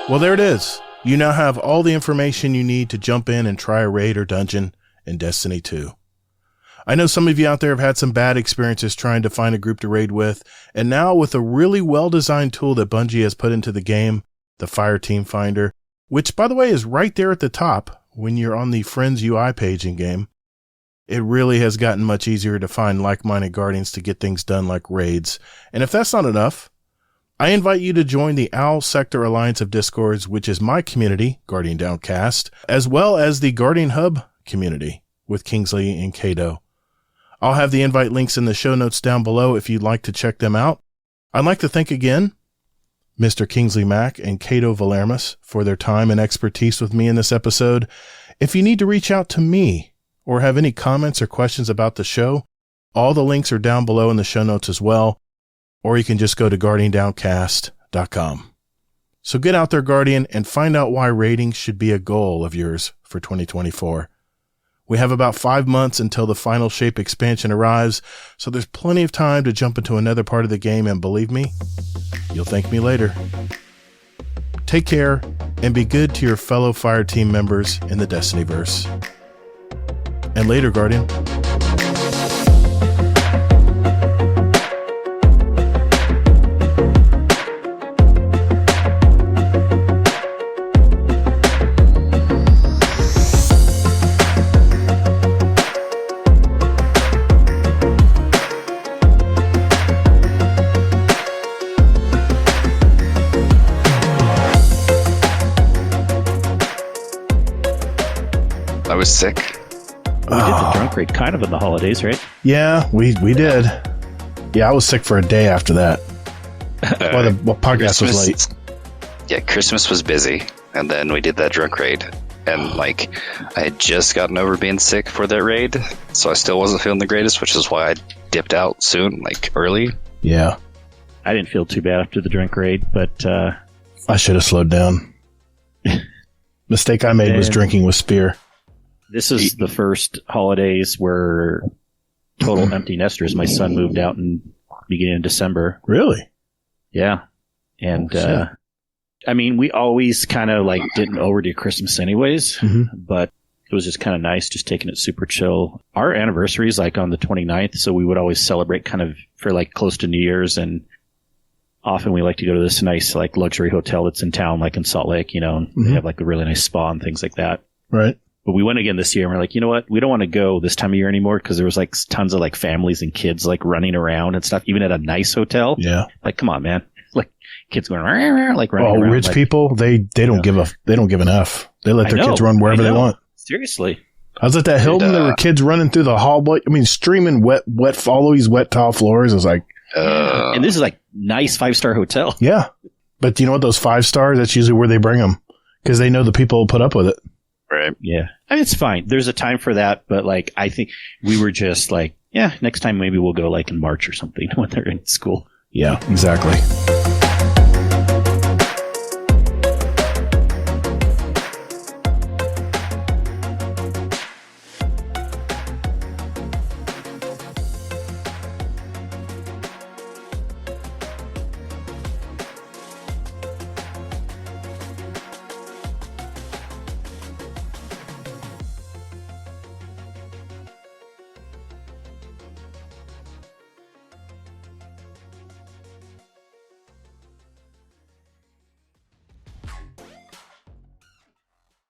Well, there it is. You now have all the information you need to jump in and try a raid or dungeon in Destiny 2. I know some of you out there have had some bad experiences trying to find a group to raid with, and now with a really well-designed tool that Bungie has put into the game, the Fire Team Finder, which, by the way, is right there at the top when you're on the Friends UI page in-game, it really has gotten much easier to find like-minded Guardians to get things done like raids. And if that's not enough, I invite you to join the Owl Sector Alliance of Discords, which is my community, Guardian Downcast, as well as the Guardian Hub community with Kingsley and Cato. I'll have the invite links in the show notes down below if you'd like to check them out. I'd like to thank again Mr. Kingsleymac and Cato Valermus for their time and expertise with me in this episode. If you need to reach out to me or have any comments or questions about the show, all the links are down below in the show notes as well. Or you can just go to GuardianDowncast.com. So get out there, Guardian, and find out why ratings should be a goal of yours for 2024. We have about 5 months until the final shape expansion arrives, so there's plenty of time to jump into another part of the game, and believe me, you'll thank me later. Take care, and be good to your fellow Fire Team members in the Destinyverse. And later, Guardian. I was sick. We did the drunk raid kind of in the holidays, right? Yeah, we did. Yeah, I was sick for a day after that. The podcast was late. Yeah, Christmas was busy, and then we did that drunk raid. And, I had just gotten over being sick for that raid, so I still wasn't feeling the greatest, which is why I dipped out soon, early. Yeah. I didn't feel too bad after the drunk raid, but... I should have slowed down. Mistake I made was drinking with Spear. This is the first holidays where total empty nesters. My son moved out in beginning of December. Really? Yeah. And, we always kind of didn't overdo Christmas anyways, but it was just kind of nice just taking it super chill. Our anniversary is on the 29th, so we would always celebrate kind of for close to New Year's, and often we like to go to this nice luxury hotel that's in town, in Salt Lake, and they have a really nice spa and things like that. Right. But we went again this year, and we're like, you know what? We don't want to go this time of year anymore because there was tons of families and kids running around and stuff, even at a nice hotel. Yeah. Come on, man. Kids going running around. Rich people, they don't give an F. They let their kids run wherever they want. Seriously. I was at that Hilton. There were kids running through the hallway. streaming wet tile floors. I was like, and this is nice 5-star hotel. Yeah. But you know what? Those 5 stars, that's usually where they bring them because they know the people will put up with it. Right. Yeah. It's fine. There's a time for that, but I think we were just next time maybe we'll go in March or something when they're in school. Yeah, exactly.